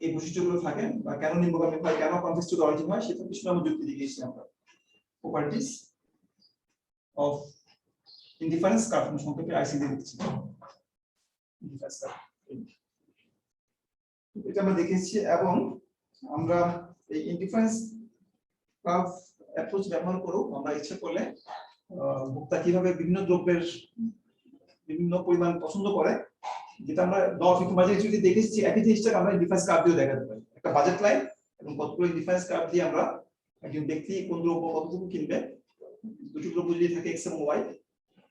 এই বৈশিষ্ট্যগুলো থাকে বা কেন নিম্নগামী হয়, কেন কনভেক্স টু দ্য অরিজিন হয়, সেটা বিষয়ে আমরা যুক্তি দিয়েছি। আমরা প্রপার্টিজ অফ ইনডিফারেন্স কার্ভ সংক্ষেপে আইসিডি লিখছি। ইনডিফারেন্স কার্ভ এটা আমরা দেখেছি, এবং আমরা এই ইনডিফারেন্স কার্ভ অ্যাপ্রোচ ব্যবহার করব আমরা ইচ্ছে করলে ভোক্তা কিভাবে বিভিন্ন দ্রব্যের বিভিন্ন পরিমাণ পছন্দ করে, যেটা আমরা নর্থ ইকোনমিক যদি দেখেছি একই জিনিসটাকে আমরা ডিফারেন্স কার্ভ দিয়ে দেখাতে পারি। একটা বাজেট লাইন এবং কতগুলো ডিফারেন্স কার্ভ দিয়ে আমরা একজন ব্যক্তি কোন দ্রব্য কতটুকু কিনবে, দুটো দ্রব্য যদি থাকে এক্স এবং ওয়াই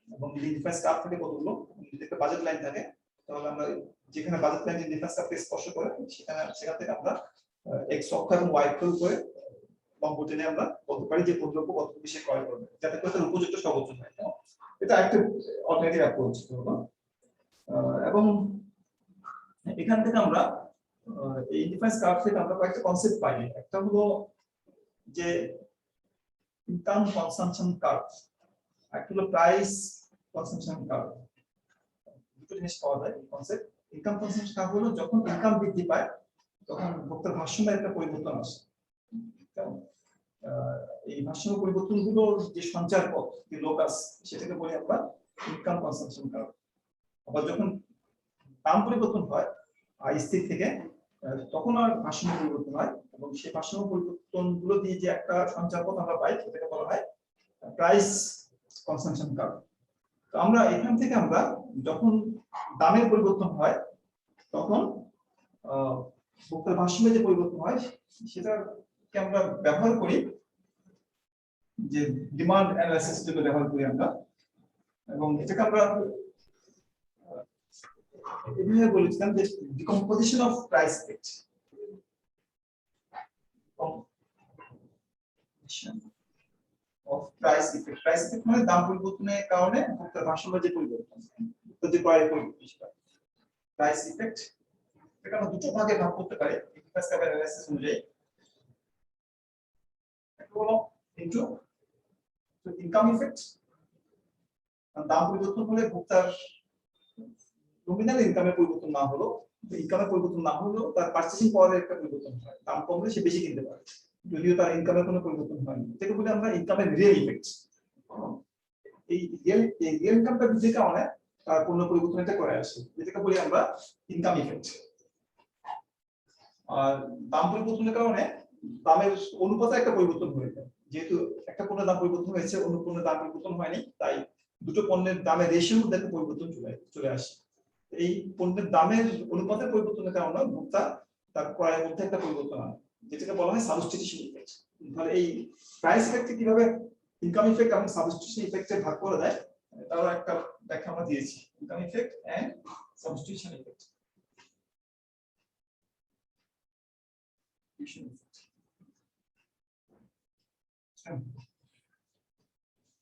এবং যদি ডিফারেন্স কার্ভ থাকে কতগুলো, যদি একটা বাজেট লাইন থাকে তাহলে আমরা যেখানে বাজেট লাইন ডিফারেন্স কার্ভকে স্পর্শ করে সেখান থেকে আমরা এক্স অক্ষ এবং ওয়াই অক্ষের উপরে লম্ব টেনে আমরা বলতে পারি যে কোন দ্রব্য কত বেশি ক্রয় করবে, যাতে করে তার উপযুক্ত সর্বোচ্চ হয়। এটা একটা অল্টারনেটিভ অ্যাপ্রোচ। এবং এখান থেকে আমরা এই ডিফারেন্স কার্ভ থেকে আমরা কয়েকটা কনসেপ্ট পাই। একটা হলো যে ইনকাম কনসাম্পশন কার্ভ, একটা হলো প্রাইস কনসাম্পশন কার্ভ। দুটো জিনিস পাওয়া যায় কনসেপ্ট। ইনকাম কনসাম্পশন কার্ভ হলো যখন ইনকাম বৃদ্ধি পায় তখন ভোক্তার ভারসাম্যের একটা পরিবর্তন আসে। এই ভারসাম্য পরিবর্তনগুলোর যে সঞ্চার পথ, যে লোকাস, সেটাকে বলি আমরা ইনকাম কনসাম্পশন কার্ভ। আবার যখন দাম পরিবর্তন হয় স্থির থেকে, তখন আর ভারসাম্য পরিবর্তন হয় এবং সেই ভারসাম্য পরিবর্তনগুলো দিয়ে যে একটা সঞ্চার পথ আমরা পাই সেটাকে বলা হয় প্রাইস কনসাম্পশন কার্ভ। তো আমরা এখান থেকে আমরা যখন দামের পরিবর্তন হয় তখন ভোক্তার ভারসাম্যে যে পরিবর্তন হয় সেটাকে আমরা ব্যবহার করি, যে ডিমান্ড অ্যানালাইসিস যেটা ব্যবহার করি আমরা, এবং এটাকে আমরা এভাবে বলেছিলাম যে decomposition of price effect. Price effect মানে দাম পরিবর্তনের কারণে ভোক্তার ভারসাম্যের যে পরিবর্তন, যে ক্রয়ের পরিবর্তন, প্রাইস ইফেক্ট। এটা আমরা দুটো ভাগে ভাগ করতে পারি ডিফারেন্স কার্ভ অ্যানালাইসিস অনুযায়ী। একটা হলো ইনটু ইনকাম ইফেক্ট, দাম পরিবর্তন হলে ভোক্তার নমিনাল ইনকামের পরিবর্তন না হলো, ইনকামের পরিবর্তন না হলেও তার পারচেসিং পাওয়ারের একটা পরিবর্তন হয়, দাম কমলে সে বেশি কিনতে পারে, যদিও তার ইনকামের কোনো পরিবর্তন হয়নি। এটাকে বলি আমরা ইনকামের রিয়েল ইফেক্ট। এই রিয়েল ইনকামটা বৃদ্ধির কারণে তার পণ্য পরিবর্তনটা করে আসে, যেটাকে বলি আমরা ইনকাম ইফেক্ট। আর দাম পরিবর্তনের কারণে দামের অনুপাতে একটা পরিবর্তন হয়ে যায়, যেহেতু একটা পণ্যের দাম পরিবর্তন হয়েছে অন্য পণ্যের দাম পরিবর্তন হয়নি, তাই দুটো পণ্যের দামের রেশিওর মধ্যে একটা পরিবর্তন চলে আসে। এই পণ্যের দামের অনুপাতের পরিবর্তনের কারণে ভোক্তা তার ক্রয়ের মধ্যে একটা পরিবর্তন আনে, যেটাকে বলা হয় সাবস্টিটিউশন ইফেক্ট। তাহলে এই প্রাইস ইফেক্টকে কিভাবে ইনকাম ইফেক্ট এবং সাবস্টিটিউশন ইফেক্টে ভাগ করা যায় তারও একটা ব্যাখ্যা আমরা দিয়েছি, income effect and substitution effect.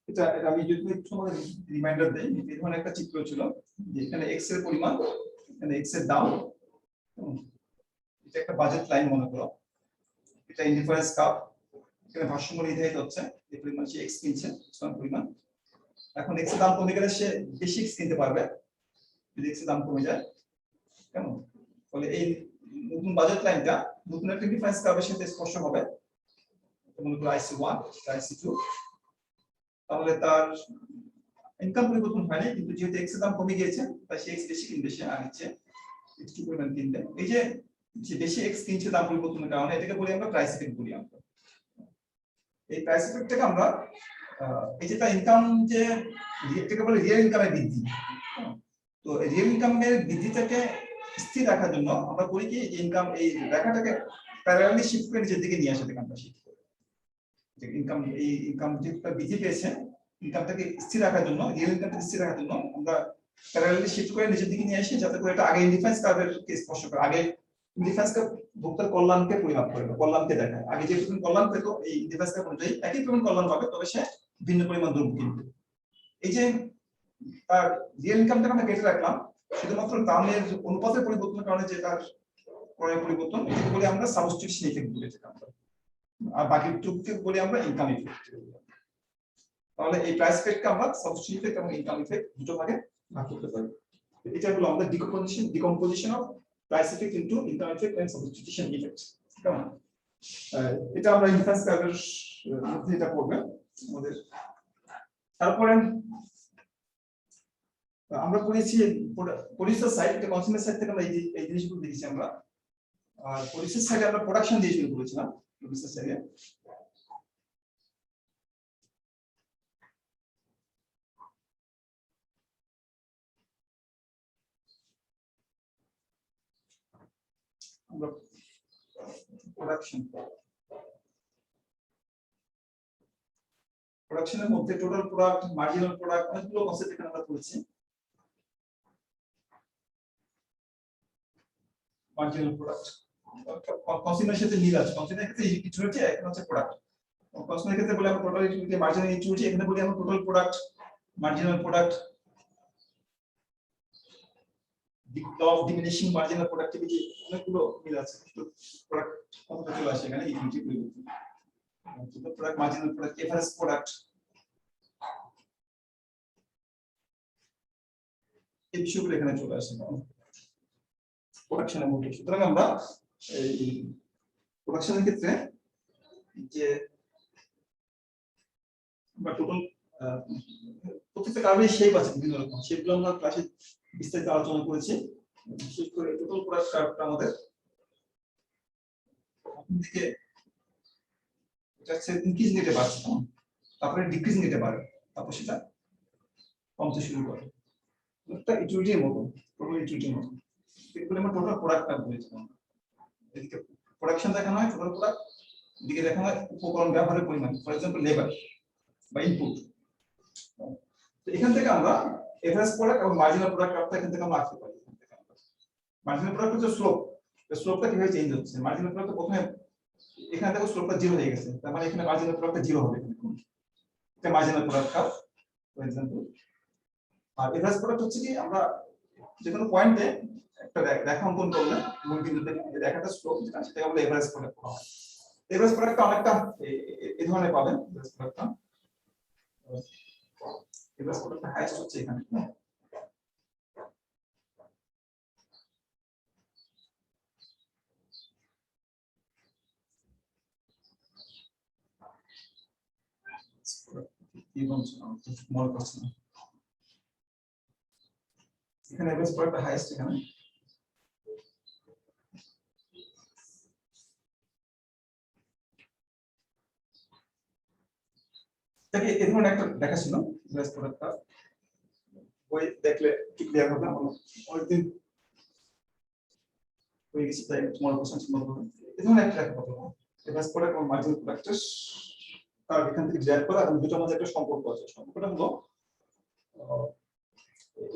এটা আমি যদি একটু রিমাইন্ডার দেই, এই ধরনের একটা চিত্র ছিল যে এখানে এক্স এর পরিমাণ, এখানে এক্স এর দাম, এটা একটা বাজেট লাইন মনে করো, এটা ইনডিফারেন্স কার্ভ, এখানে ভারসাম্য নির্ধারিত হচ্ছে যে পরিমাণ সে এক্স কিনছে সমান পরিমাণ। এখন এক্স এর দাম কমে গেলে সে বেশি এক্স কিনতে পারবে যদি এক্স এর দাম কমে যায়, কেমন? ফলে এই নতুন বাজেট লাইনটা নতুন একটা ডিফারেন্স কার্ভের সাথে স্পর্শ হবে, মনে করো IC1 IC2, তাহলে তার ইনকাম পরিবর্তন হয়নি, কিন্তু যেহেতু এক্স এর দাম কমে গিয়েছে তাই সে এক্স বেশি কিনবে, সে আগেছে একটু পরিমাণ কিনবে। এই যে যে বেশি এক্স কিনছে দাম পরিবর্তনের কারণে এটাকে বলি আমরা প্রাইস ইফেক্ট বলি আমরা। এই প্রাইস ইফেক্টটাকে আমরা এই যে তার ইনকাম যে এটাকে বলে রিয়েল ইনকামের বৃদ্ধি। তো রিয়েল ইনকামের বৃদ্ধিটাকে স্থির রাখার জন্য আমরা করি কি ইনকাম এই রেখাটাকে প্যারালালি শিফট করে নিচের দিকে নিয়ে আসা থেকে আমরা শিফট করি। ইনকাম এই ইনকাম যেটা বৃদ্ধি পেয়েছে ইনকামটাকে স্থির রাখার জন্য রিয়েল ইনকামটাকে স্থির রাখার জন্য আমরা প্যারালালি শিফট করে নিচের দিকে নিয়ে আসি, যাতে করে এটা আগে ইনডিফারেন্স কার্ভের কে স্পর্শ করে, আগে ইনডিফারেন্স কার্ভ ভোক্তার কল্যাণকে পরিমাপ করে, কল্যাণকে দেখায়। আগে যে পরিমাণ কল্যাণ পেত এই ইনডিফারেন্স কার্ভ অনুযায়ী একই পরিমাণ কল্যাণ পাবে, তবে সে ভিন্ন পরিমাণ দ্রব্য কিনবে। এই যে তার রিয়েল ইনকামটা আমরা কেটে রাখলাম শুধুমাত্র দামের অনুপাতের পরিবর্তনের কারণে যে তার ক্রয়ের পরিবর্তন, এটাকে বলি আমরা সাবস্টিটিউশন ইফেক্ট বলে যেটা আমরা, আর বাকিটুকুকে বলি আমরা ইনকাম ইফেক্ট। তাহলে এই প্রাইস ইফেক্টকে আমরা সাবস্টিটিউশন ইফেক্ট এবং ইনকাম ইফেক্ট দুটো ভাগে ভাগ করতে পারি। এটা হলো আমাদের decomposition of price effect into income effect and substitution effect. কেমন? এটা আমরা ইনফ্লুয়েন্স কার্ভের মধ্যে এটা পড়বে আমাদের। তারপরে আমরা পড়েছি প্রোডিউসার সাইড, এটা কনজিউমার সাইড থেকে আমরা এই জিনিসগুলো দেখেছি আমরা। আর প্রোডিউসার সাইডে আমরা প্রোডাকশন দিয়ে শুরু করেছিলাম। প্রোডিউসার সাইডে আমরা প্রোডাকশনের মধ্যে টোটাল প্রোডাক্ট, মার্জিনাল প্রোডাক্ট, অনেকগুলো কনসেপ্ট এখানে আমরা পড়েছি। মার্জিনাল প্রোডাক্ট কনজিউমারের সাথে মিল আছে, কনজিউমারের ক্ষেত্রে কিছু হচ্ছে, এখন হচ্ছে প্রোডাক্ট। কনজিউমারের ক্ষেত্রে বলে আমরা টোটাল ইউটিলিটি, মার্জিনাল ইউটিলিটি, এখানে বলি আমরা total product, marginal product, law of diminishing marginal productivity, অনেকগুলো মিল আছে। প্রোডাক্ট কতটা চলে আসে এখানে ইউটিলিটি পরিবর্তন, total product, marginal product, average product, এই বিষয়গুলো এখানে চলে আসে প্রোডাকশনের মধ্যে। সুতরাং আমরা এই প্রোডাকশনের ক্ষেত্রে যে বা টোটাল প্রত্যেকটা কার্ভের শেপ আছে বিভিন্ন রকম, শেপগুলো আমরা ক্লাসে বিস্তারিত আলোচনা করেছি। বিশেষ করে টোটাল প্রোডাক্ট কার্ভটা আমাদের প্রথম দিকে এটা হচ্ছে ইনক্রিজ নিতে পারছে, তারপরে ডিক্রিজ নিতে পারে, তারপর সেটা কমতে শুরু করে। একটা ইউটিলিটির মতো, টোটাল ইউটিলিটির মতো। এগুলো আমরা টোটাল প্রোডাক্ট কার্ভ বলেছিলাম। এদিকে প্রোডাকশন দেখানো হয় টোটাল প্রোডাক্ট, এদিকে দেখানো হয় উপকরণ ব্যবহারের পরিমাণ, ফর এক্সাম্পল লেবার বা ইনপুট। তো এখান থেকে আমরা এভারেজ প্রোডাক্ট এবং মার্জিনাল প্রোডাক্ট কার্ভটা এখান থেকে আমরা আঁকতে পারি। মার্জিনাল প্রোডাক্ট হচ্ছে স্লোপ, স্লোপটা কিভাবে চেঞ্জ হচ্ছে। মার্জিনাল প্রোডাক্ট প্রথমে এখানে দেখো স্লোপটা 0 হয়ে গেছে, তার মানে এখানে মার্জিনাল প্রোডাক্টটা 0 হবে, এটা marginal product curve for example. আর এভারেজ প্রোডাক্ট হচ্ছে কি আমরা যে কোনো পয়েন্টে একটা রেখা অঙ্কন করলে মূল বিন্দু থেকে এই রেখাটা স্লোপ যেটা সেটাকে আমরা এভারেজ প্রোডাক্ট বলা হয়। এভারেজ প্রোডাক্টটা অনেকটা এই ধরনের পাবেন। এভারেজ প্রোডাক্টটা হাইয়েস্ট হচ্ছে এখানে। এখানে এভারেজ প্রোডাক্টটা হাইয়েস্ট এখানে। তাকে এই ধরনের একটা দেখা ছিল এভারেজ প্রোডাক্টটা, ওই দেখলে কি ক্লিয়ার হবে। আমরা অনেকদিন হয়ে গেছে তাই তোমার কোশ্চেন ঠিক মতো হবে। এই ধরনের একটা দেখা পাবো এভারেজ প্রোডাক্ট এবং মার্জিনাল প্রোডাক্টের কার্ভ এখান থেকে ড্রাগ করা, এবং দুটোর মধ্যে একটা সম্পর্ক আছে। সম্পর্কটা হলো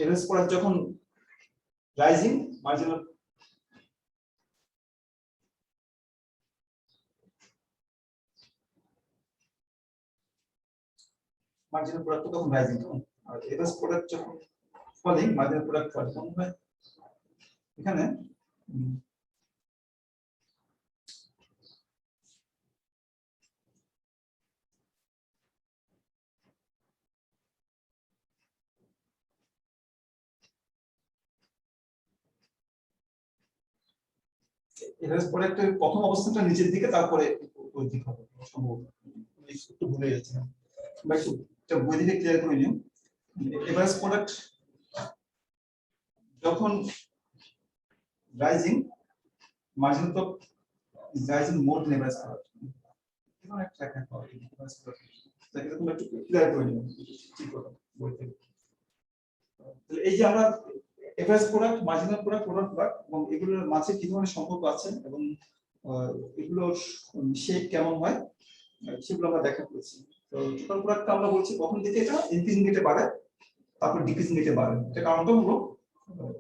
এভারেজ প্রোডাক্ট যখন রাইজিং, মার্জিনাল প্রোডাক্ট তখন রাইজিং, আর এভারেজ প্রোডাক্ট যখন ফলিং, মার্জিনাল প্রোডাক্ট ফল। তখন হয় এখানে এভারেজ প্রোডাক্টের প্রথম অবস্থানটা নিচের দিকে, তারপরে উপরের দিকে হবে সম্ভবত, একটু ভুলে যাচ্ছে না। বা একটু বই দিকে ক্লিয়ার করে নিও। এভারেজ প্রোডাক্ট যখন rising, marginal profit is rising more than average product. এমন একটা ট্র্যাক পাওয়া যায় এভারেজ প্রোডাক্ট, তাকে তোমরা একটু ক্লিয়ার করে নিও ঠিক কথা বলতে। তাহলে এই যে আমরা average product, marginal product, total product এবং এগুলোর মাঝে কি ধরনের সম্পর্ক আছে এবং এগুলোর শেপ কেমন হয় সেগুলো আমরা দেখা করেছি। তো টোটাল প্রোডাক্টটা আমরা বলছি প্রথম দিকে এটা ইনক্রিজিং রেটে বাড়ে, তারপর ডিক্রিজিং রেটে বাড়ে। এটা কারণটা হলো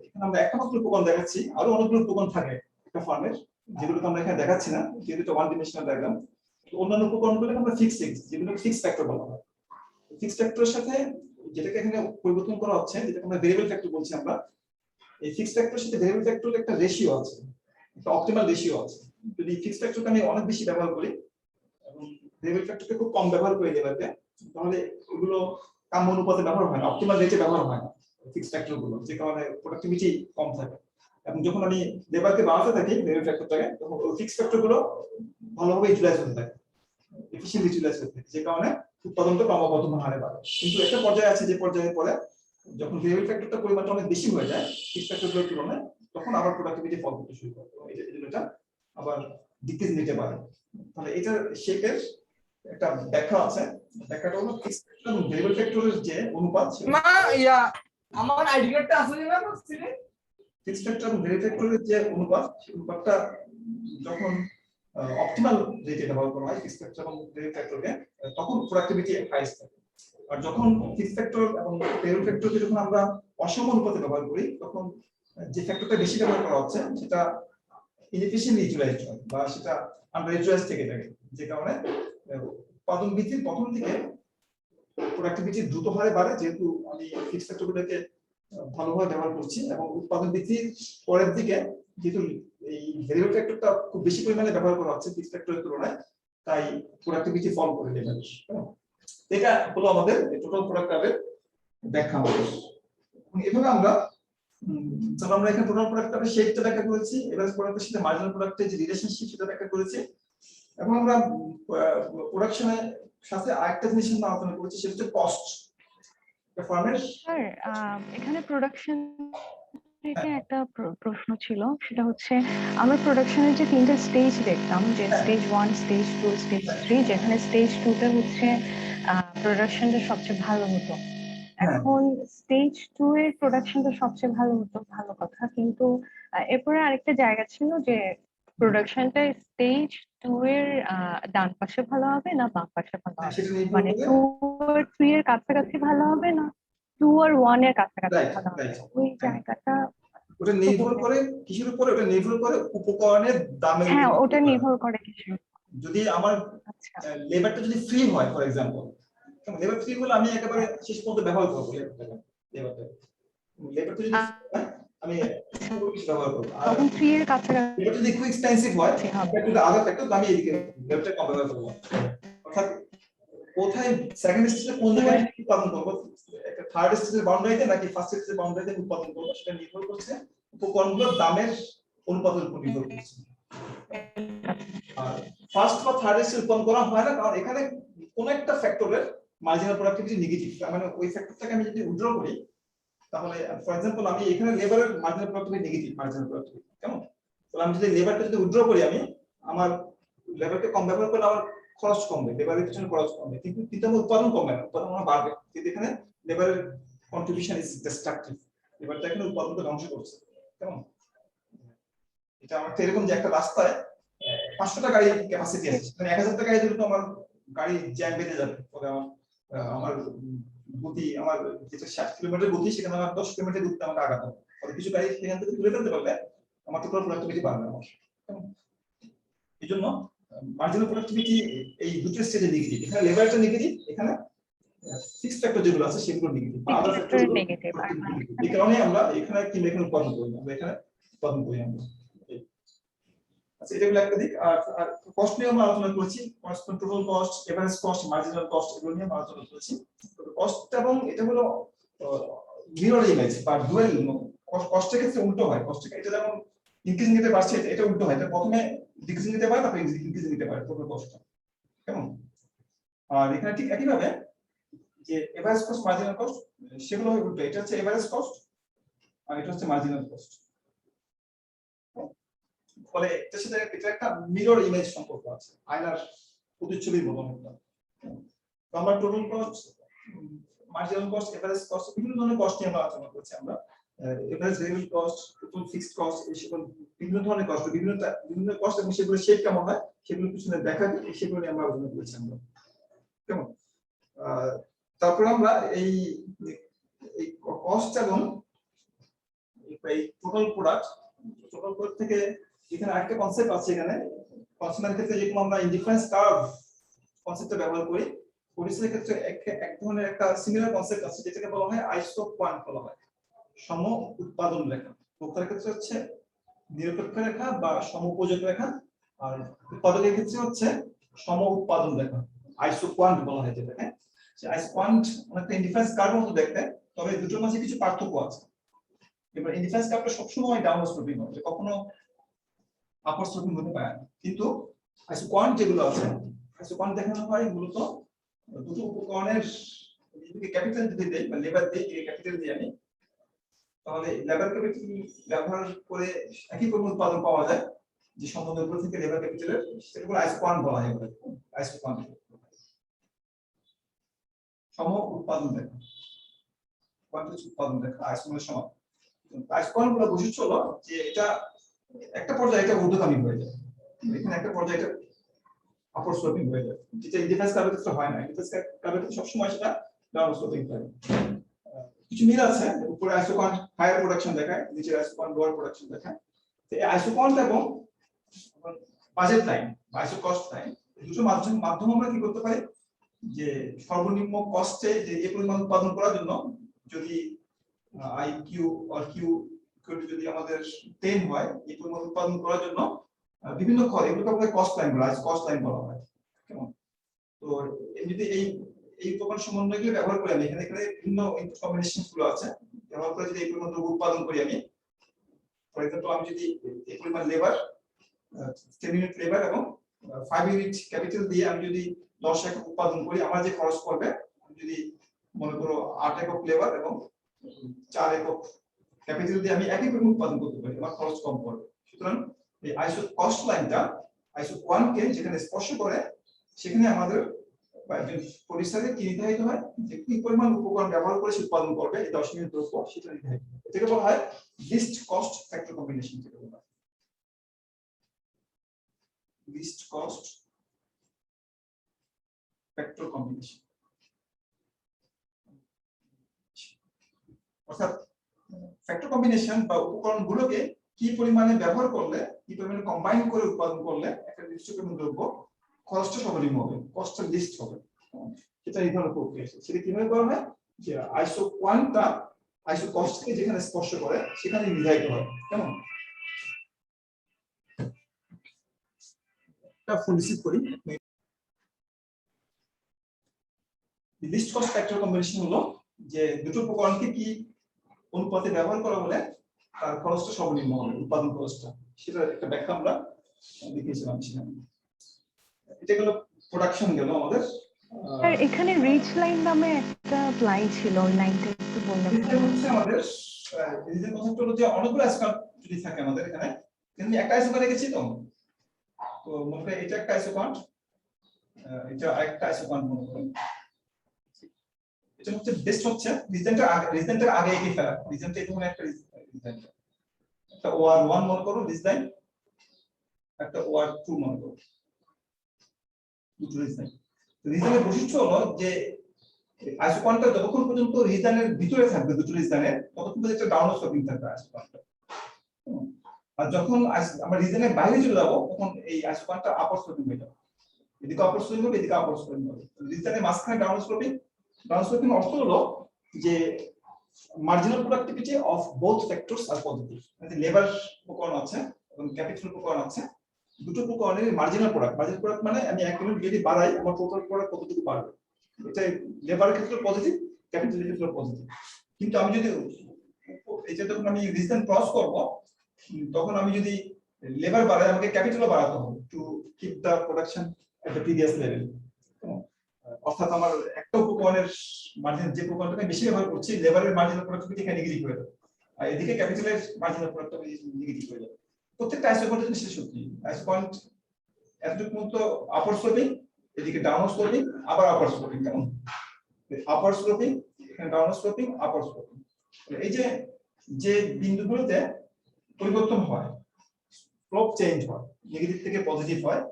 এখানে আমরা একটা মাত্র প্রমাণ দেখাচ্ছি, আরো অনেকগুলো প্রমাণ থাকে একটা ফার্মের, যেগুলো আমরা এখানে দেখাচ্ছি না, যেহেতু এটা ওয়ান ডিমেনশনাল ডায়াগ্রাম। অন্যান্য উপকরণগুলো আমরা ফিক্সড, যেগুলো ফিক্সড ফ্যাক্টর বলা হয়। ফিক্সড ফ্যাক্টরের সাথে যেটাকে এখানে পরিবর্তন করা হচ্ছে, যেটাকে আমরা ভেরিয়েবল ফ্যাক্টর বলছি আমরা, এই ফিক্সড ফ্যাক্টরের সাথে ভেরিয়েবল ফ্যাক্টরের একটা রেশিও আছে, একটা অপটিমাল রেশিও আছে। যদি ফিক্সড ফ্যাক্টরকে আমি অনেক বেশি ব্যবহার করি এবং ভেরিয়েবল ফ্যাক্টরকে খুব কম ব্যবহার করি লেবারকে, তাহলে এগুলো কাম্য অনুপাতে ব্যবহার হয় না, অপটিমাল রেটে ব্যবহার হয় না ফিক্সড ফ্যাক্টরগুলো, যে কারণে প্রোডাক্টিভিটি কম থাকে। এবং যখন আমি লেবারকে বাড়াতে থাকি ভেরিয়েবল ফ্যাক্টরটাকে, তখন ওই ফিক্সড ফ্যাক্টরগুলো ভালোভাবে ইউটিলাইজ হতে থাকে, এফিশিয়েন্টলি ইউটিলাইজ হতে থাকে, যে কারণে উৎপাদনটা ক্রমবর্ধমান হারে বাড়ে। কিন্তু একটা পর্যায়ে আছে, যে পর্যায়ে পরে যখন ভেরিয়েবল ফ্যাক্টরটা পরিমাণটা অনেক বেশি হয়ে যায় ফিক্সড ফ্যাক্টরগুলোর তুলনায়, তখন আবার প্রোডাক্টিভিটি ফল করতে শুরু করে, এটা আবার ডিক্রিজ নিতে পারে। তাহলে এটার শেপের একটা ব্যাখ্যা আছে, ব্যাখ্যাটা হলো ফিক্সড ফ্যাক্টর এবং ভেরিয়েবল ফ্যাক্টরের যে অনুপাত, মা ইয়া আমার আইডি কার্ডটা আছে না সিনে ফিক্সড ফ্যাক্টর এবং ভেরিয়েবল ফ্যাক্টরের যে অনুপাত, সেই অনুপাতটা যখন অপটিমাল রেটে ব্যবহার করা হয় ফিক্সড ফ্যাক্টর এবং ভেরিয়েবল ফ্যাক্টরকে, তখন প্রোডাক্টিভিটি হাইস্ট থাকে। আর যখন ফিক্সড ফ্যাক্টর এবং ভেরিয়েবল ফ্যাক্টরকে যখন আমরা অসম অনুপাতে ব্যবহার করি, তখন যে ফ্যাক্টরটা বেশি ব্যবহার করা হচ্ছে সেটা ইনএফিশিয়েন্টলি ইউটিলাইজড হয় বা সেটা আন্ডার ইউটিলাইজড থেকে থাকে, যে কারণে উৎপাদন বৃদ্ধির প্রথম দিকে প্রোডাক্টিভিটি দ্রুত হারে বাড়ে, যেহেতু আমি ফিক্সড ফ্যাক্টরগুলোকে ভালোভাবে ব্যবহার করছি, এবং উৎপাদন বৃদ্ধির পরের দিকে যেহেতু এই ভেরিয়েবল ফ্যাক্টরটা খুব বেশি পরিমাণে ব্যবহার করা হচ্ছে ফিক্সড ফ্যাক্টরের তুলনায়, তাই প্রোডাক্টিভিটি ফল করে দেবে। এটা হলো আমাদের টোটাল প্রোডাক্ট এর ব্যাখ্যা আমাদের। এভাবে আমরা যখন আমরা এখানে টোটাল প্রোডাক্টের শেপটা ব্যাখ্যা করেছি, এভারেজ প্রোডাক্টের সাথে মার্জিনাল প্রোডাক্টের যে রিলেশনশিপ সেটা ব্যাখ্যা করেছি, এবং আমরা প্রোডাকশনের সাথে আরেকটা জিনিস আমরা আলোচনা করেছি, সেটা হচ্ছে কস্ট। ফার্মের স্যার এখানে প্রোডাকশন থেকে একটা প্রশ্ন ছিল, সেটা হচ্ছে আমরা প্রোডাকশনের যে তিনটা স্টেজ দেখতাম, যে স্টেজ 1, স্টেজ 2, স্টেজ 3, যেখানে স্টেজ 2 তে হচ্ছে প্রোডাকশনটা সবচেয়ে ভালো হতো। এখন স্টেজ 2 এর প্রোডাকশনটা সবচেয়ে ভালো হতো, ভালো কথা, কিন্তু এরপরে আরেকটা জায়গা ছিল যে প্রোডাকশনটা স্টেজ 2 এর ডান পাশে ভালো হবে না বাম পাশে ভালো হবে, মানে 2 আর 3 এর কাছাকাছি ভালো হবে না 2 আর 1 এর কাছাকাছি ভালো হবে, ওই জায়গাটা ওটা নির্ভর করে কিসের উপরে? ওটা নির্ভর করে উপকরণের দামের উপর। হ্যাঁ, ওটা নির্ভর করে কিছু। যদি আমার আচ্ছা, লেবারটা যদি ফ্রি হয়, ফর এক্সাম্পল, লেবার ফ্রি হলে আমি একেবারে শেষ পর্যন্ত ব্যবহার করবো লেবারটা যদি আমি ব্যবহার করবো। আর তখন 3 এর কাছাকাছি এটা যদি খুব এক্সপেন্সিভ হয়, একটু আলাদা ফ্যাক্টর, আমি এদিকে লেবারটা কম ব্যবহার করবো। অর্থাৎ কোথায় সেকেন্ড স্টেজে কোন জায়গায় উৎপাদন করবো, একটা থার্ড স্টেজের বাউন্ডারিতে নাকি ফার্স্ট স্টেজের বাউন্ডারিতে উৎপাদন করবো, সেটা নির্ভর করছে উপকরণগুলোর দামের অনুপাতের উপর নির্ভর করছে। আর ফার্স্ট বা থার্ড স্টেজে উৎপাদন করা হয় না, কারণ এখানে কোন একটা ফ্যাক্টরের মার্জিনাল প্রোডাক্টিভিটি নেগেটিভ, তার মানে ওই ফ্যাক্টরটাকে আমি যদি উইথড্র করি, তাহলে ফর এক্সাম্পল আমি এখানে লেবারের marginal productivity negative, marginal productivity কেমন, তাহলে আমি যদি লেবারটা যদি উইথড্র করি, আমি আমার লেবারকে কম ব্যবহার করলে আমার খরচ কমবে, লেবারের পিছনে খরচ কমবে, কিন্তু আমার উৎপাদন কমবে না, উৎপাদন আমার বাড়বে। কিন্তু এখানে লেবারের কন্ট্রিবিউশন ইজ ডিস্ট্রাকটিভ, লেবারটা এখানে উৎপাদনকে ধ্বংস করছে, কেমন। এটা আমার এরকম যে একটা রাস্তায় 500টা গাড়ি ক্যাপাসিটি আছে, মানে 1000টা গাড়ি দিলে তো আমার গাড়ি জ্যাম বেঁধে যাবে, তবে আমার গতি, আমার যেটা 60 কিলোমিটার গতি, সেখানে আমার 10 কিলোমিটার গতিতে আমাকে আগাতে হবে। ফলে কিছু গাড়ি সেখান থেকে তুলে ফেলতে পারলে আমার টোটাল প্রোডাক্টিভিটি বাড়বে আমার। এই জন্য মার্জিনাল প্রোডাক্টিভিটি এই দুটো স্টেজে নেগেটিভ, এখানে লেবারটা নেগেটিভ, এখানে ফিক্সড ফ্যাক্টর যেগুলো আছে সেগুলো নেগেটিভ, বা আদার ফ্যাক্টর নেগেটিভ। এই কারণে আমরা এখানে কি এখানে উৎপাদন করি, আমরা এখানে উৎপাদন করি আমরা। আচ্ছা, এটা হলো একটা দিক। আর কস্ট নিয়ে আমরা আলোচনা করেছি, cost, total cost, average cost, marginal cost, এগুলো নিয়ে আমরা আলোচনা করেছি। কস্ট এবং এটা হলো মিরর ইমেজ বা ডুয়াল। কস্টের ক্ষেত্রে উল্টো হয়, কস্টের এটা যেমন ইনক্রিজিং নিতে পারছে, এটা উল্টো হয়, এটা প্রথমে ডিক্রিজিং নিতে পারে, তারপর ইনক্রিজিং নিতে পারে টোটাল কস্ট, কেমন। আর এখানে ঠিক একই ভাবে যে এভারেজ কস্ট মার্জিনাল কস্ট সেগুলো হয় উল্টো, এটা হচ্ছে এভারেজ কস্ট আর এটা হচ্ছে মার্জিনাল কস্ট। ফলে এটার সাথে এটা একটা মিরর ইমেজ সম্পর্ক আছে, আয়নার প্রতিচ্ছবির মতো একটা। তো আমরা total cost, marginal cost, average cost, বিভিন্ন ধরনের কস্ট নিয়ে আমরা আলোচনা করছি। আমরা average variable cost, total fixed cost, এই সকল বিভিন্ন ধরনের কস্ট, বিভিন্ন কস্ট এবং সেগুলো শেপ কেমন হয় সেগুলো পিছনে দেখা যায়, সেগুলো নিয়ে আমরা আলোচনা করেছি আমরা। কেমন? তারপর আমরা এই কস্ট এবং এই টোটাল প্রোডাক্ট থেকে এখানে আরেকটা কনসেপ্ট আছে। এখানে কনসেপ্টের ক্ষেত্রে যেরকম আমরা ইনডিফারেন্স কার্ভ কনসেপ্টটা ব্যবহার করি, পরিস্থিতির ক্ষেত্রে এক ধরনের একটা সিমিলার কনসেপ্ট আছে যেটাকে বলা হয় আইসো কোয়ান্ট বলা হয়, সম উৎপাদন রেখা। ভোক্তার ক্ষেত্রে হচ্ছে নিরপেক্ষ রেখা বা সমোপযোগ রেখা, আর উৎপাদকের ক্ষেত্রে হচ্ছে সম উৎপাদন রেখা, আইসো কোয়ান্ট বলা হয় যেটাকে। আইসো কোয়ান্ট অনেকটা ইনডিফারেন্স কার্ভ মতো দেখতে, তবে দুটোর মাঝে কিছু পার্থক্য আছে। এবার ইনডিফারেন্স কার্ভটা সবসময় ডাউন স্লোপিং হয়, কখনো আপার স্লোপিং হতে পারে না। কিন্তু আইসো কোয়ান্ট যেগুলো আছে, আইসো কোয়ান্ট দেখানো হয় মূলত দুটো উপকরণের যদি ক্যাপিটাল যদি দেই বা লেবার দেই, এই ক্যাপিটাল দিয়ে আমি, তাহলে লেবার ক্যাপিটাল ব্যবহার করে একই পরিমাণ উৎপাদন পাওয়া যায় যে সম্বন্ধের উপর থেকে লেবার ক্যাপিটালের, সেটাকে আইসো কোয়ান্ট বলা হয়। আইসো কোয়ান্ট সম উৎপাদন দেখা, কোয়ান্টিটি উৎপাদন দেখা আইসো মানে সমান। আইসো কোয়ান্ট গুলো বৈশিষ্ট্য হলো যে এটা একটা পর্যায়ে এটা ঊর্ধ্বগামী হয়ে যায়, এখানে একটা পর্যায়ে এটা আপার স্লোপিং হয়ে যায়, যেটা ইনডিফারেন্স কার্ভের ক্ষেত্রে হয় না। ইনডিফারেন্স কার্ভের ক্ষেত্রে সবসময় সেটা ডাউন স্লোপিং হয়। কিছু মিল আছে, উপরে আইসো কোয়ান্ট হায়ার প্রোডাকশন দেখায়, নিচে আইসো কোয়ান্ট লোয়ার প্রোডাকশন দেখায়। তো এই আইসো কোয়ান্ট এবং বাজেট লাইন বা আইসো কস্ট লাইন, দুটো মাধ্যমে আমরা কি করতে পারি যে সর্বনিম্ন কস্টে যে এই পরিমাণ উৎপাদন করার জন্য যদি আই কিউ অর কিউ যদি আমাদের 10 হয়, এই পরিমাণ উৎপাদন করার জন্য বিভিন্ন খরচ, এগুলোকে আমরা কস্ট লাইন বলা হয়, কস্ট লাইন বলা হয়। কেমন? তো যদি এই উপকরণ সমন্বয়গুলো ব্যবহার করি আমি, এখানে বিভিন্ন ইনপুট কম্বিনেশন গুলো আছে, ব্যবহার করে যদি এই পরিমাণ দ্রব্য উৎপাদন করি আমি, ফর এক্সাম্পল আমি যদি এই পরিমাণ লেবার 10 ইউনিট লেবার এবং 5 ইউনিট ক্যাপিটাল দিয়ে আমি যদি 10 একক উৎপাদন করি, আমার যে খরচ পড়বে, যদি মনে করো 8 একক লেবার এবং 4 একক ক্যাপিটাল দিয়ে আমি একই পরিমাণ উৎপাদন করতে পারি, আমার খরচ কম পড়বে। সুতরাং এই আইসো কস্ট লাইনটা আইসো কোয়ান্টকে যেখানে স্পর্শ করে, সেখানে আমাদের পরিস্থিতি কি নির্ধারিত হয় যে কি পরিমাণ উপকরণ ব্যবহার করে সে উৎপাদন করবে, এই 10 ইউনিট দ্রব্য, সেটা নির্ধারিত হয়। এটাকে বলা হয় লিস্ট কস্ট ফ্যাক্টর কম্বিনেশন। যেটা বলা হয় লিস্ট কস্ট ফ্যাক্টর কম্বিনেশন। অর্থাৎ ফ্যাক্টর কম্বিনেশন বা উপকরণগুলোকে কি পরিমাণে ব্যবহার করলে, কি পরিমাণে কম্বাইন করে উৎপাদন করলে একটা নির্দিষ্ট পরিমাণ দ্রব্য খরচটা সর্বনিম্ন হবে, কস্টের লিস্ট হবে, সেটা নির্ধারণ প্রক্রিয়া। সেটা কিভাবে করা হয় যে আইসো কোয়ান্টটা আইসো কস্টকে যেখানে স্পর্শ করে সেখানে নির্ধারিত হয়। কেমন? এটা ফুল রিসিভ করি। লিস্ট কস্ট ফ্যাক্টর কম্বিনেশন হলো যে দুটো উপকরণকে কি অনুপাতে ব্যবহার করা হলে তার খরচটা সর্বনিম্ন হবে, উৎপাদন খরচটা, সেটা একটা ব্যাখ্যা আমরা দেখিয়েছিলাম সেখানে। এটা গেল প্রোডাকশন গেল আমাদের। আর এখানে রিচ লাইন নামে একটা লাইন ছিল, ওই লাইনটা একটু বলবেন? এটা হচ্ছে আমাদের রিজন কনসেপ্ট হলো যে অনেকগুলো আইসোকার্ভ যদি থাকে আমাদের এখানে, কিন্তু একটা আইসোকার্ভ রেখেছি তো মনে করি এটা একটা আইসোকার্ভ, এটা আরেকটা আইসোকার্ভ মনে করি। এটা হচ্ছে বেস্ট হচ্ছে রিজনটা আগে এগিয়ে ফেলা, রিজনটা এখানে একটা রিজন, একটা OR1 মনে করো রিজন, একটা OR2 মনে করো, দুটো রিজন। রিজনের বৈশিষ্ট্য হলো যে আইসোকোয়ান্টটা যতক্ষণ পর্যন্ত রিজনের ভিতরে থাকবে, দুটো রিজনের, ততক্ষণ পর্যন্ত একটা ডাউন স্লোপিং থাকবে আইসোকোয়ান্টটা। আর যখন আমরা রিজনের বাইরে চলে যাবো, তখন এই আইসোকোয়ান্টটা আপার স্লোপিং হয়ে যাবে, এদিকে আপার স্লোপিং হবে, এদিকে আপার স্লোপিং হবে। রিজনের মাঝখানে ডাউন স্লোপিং। ডাউন স্লোপিং অর্থ হলো যে marginal productivity of both factors are positive. মানে লেবার উপকরণ আছে এবং ক্যাপিটাল উপকরণ আছে, দুটো উপকরণের মার্জিনাল প্রোডাক্ট মানে আমি এক ইউনিট যদি বাড়াই, আমার টোটাল প্রোডাক্ট কতটুকু বাড়বে, এটা লেবারের ক্ষেত্রে পজিটিভ, ক্যাপিটালের ক্ষেত্রে পজিটিভ। কিন্তু আমি যদি এটা যখন আমি রিজন ক্রস করব, তখন আমি যদি লেবার বাড়াই, আমাকে ক্যাপিটালও বাড়াতে হবে to keep the production at the previous level. অর্থাৎ আমার একটা উপকরণের মার্জিন, যে উপকরণটাকে বেশি ব্যবহার করছি, লেবারের মার্জিনাল প্রোডাক্টিভিটি এখানে নেগেটিভ হয়ে যাবে, আর এদিকে ক্যাপিটালের মার্জিনাল প্রোডাক্টিভিটি নেগেটিভ হয়ে যাবে। প্রত্যেকটা আইসোপয়েন্টের জন্য সেটা সত্যি। আইসোপয়েন্ট এতটুকু মতো আপার স্লোপিং, এদিকে ডাউন স্লোপিং, আবার আপার স্লোপিং, কেমন আপার স্লোপিং, এখানে ডাউন স্লোপিং, আপার স্লোপিং। এই যে যে বিন্দুগুলোতে পরিবর্তন হয়, স্লোপ চেঞ্জ হয়, নেগেটিভ থেকে পজিটিভ হয়,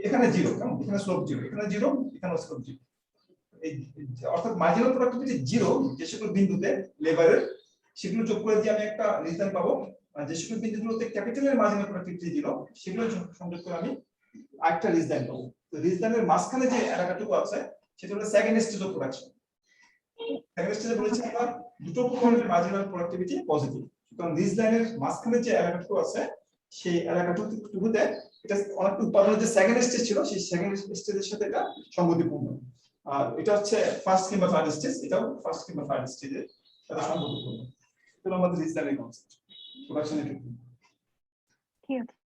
এখানে জিরো, কেমন এখানে স্লোপ জিরো, এখানে জিরো, এখানে স্লোপ জিরো। এই অর্থাৎ মার্জিনাল প্রোডাক্টিভিটি জিরো যে সকল বিন্দুতে লেবারের, সেগুলো যোগ করে দিয়ে আমি একটা রিজল্ট পাবো। আর যে সকল বিন্দুগুলোতে ক্যাপিটালের মার্জিনাল প্রোডাক্টিভিটি জিরো, সেগুলো সংযোগ করে আমি আরেকটা রিজল্ট পাবো। তো রিজল্টের মাঝখানে যে এলাকাটুকু আছে সেটা হলো second stage of production. Second স্টেজে বলেছি আমরা দুটো উপকরণের মার্জিনাল প্রোডাক্টিভিটি পজিটিভ। সুতরাং রিজল্টের মাঝখানে যে এলাকাটুকু আছে সেই এলাকাটুকুতে এটা অনেকটা উৎপাদনের যে সেকেন্ড স্টেজ ছিল, সেই সেকেন্ড স্টেজের সাথে এটা সঙ্গতিপূর্ণ। আর এটা হচ্ছে ফার্স্ট কিংবা থার্ড স্টেজ, এটাও ফার্স্ট কিংবা থার্ড স্টেজের সাথে সঙ্গতিপূর্ণ। এটা আমাদের রিজল্টের কনসেপ্ট প্রোডাকশনের ক্ষেত্রে।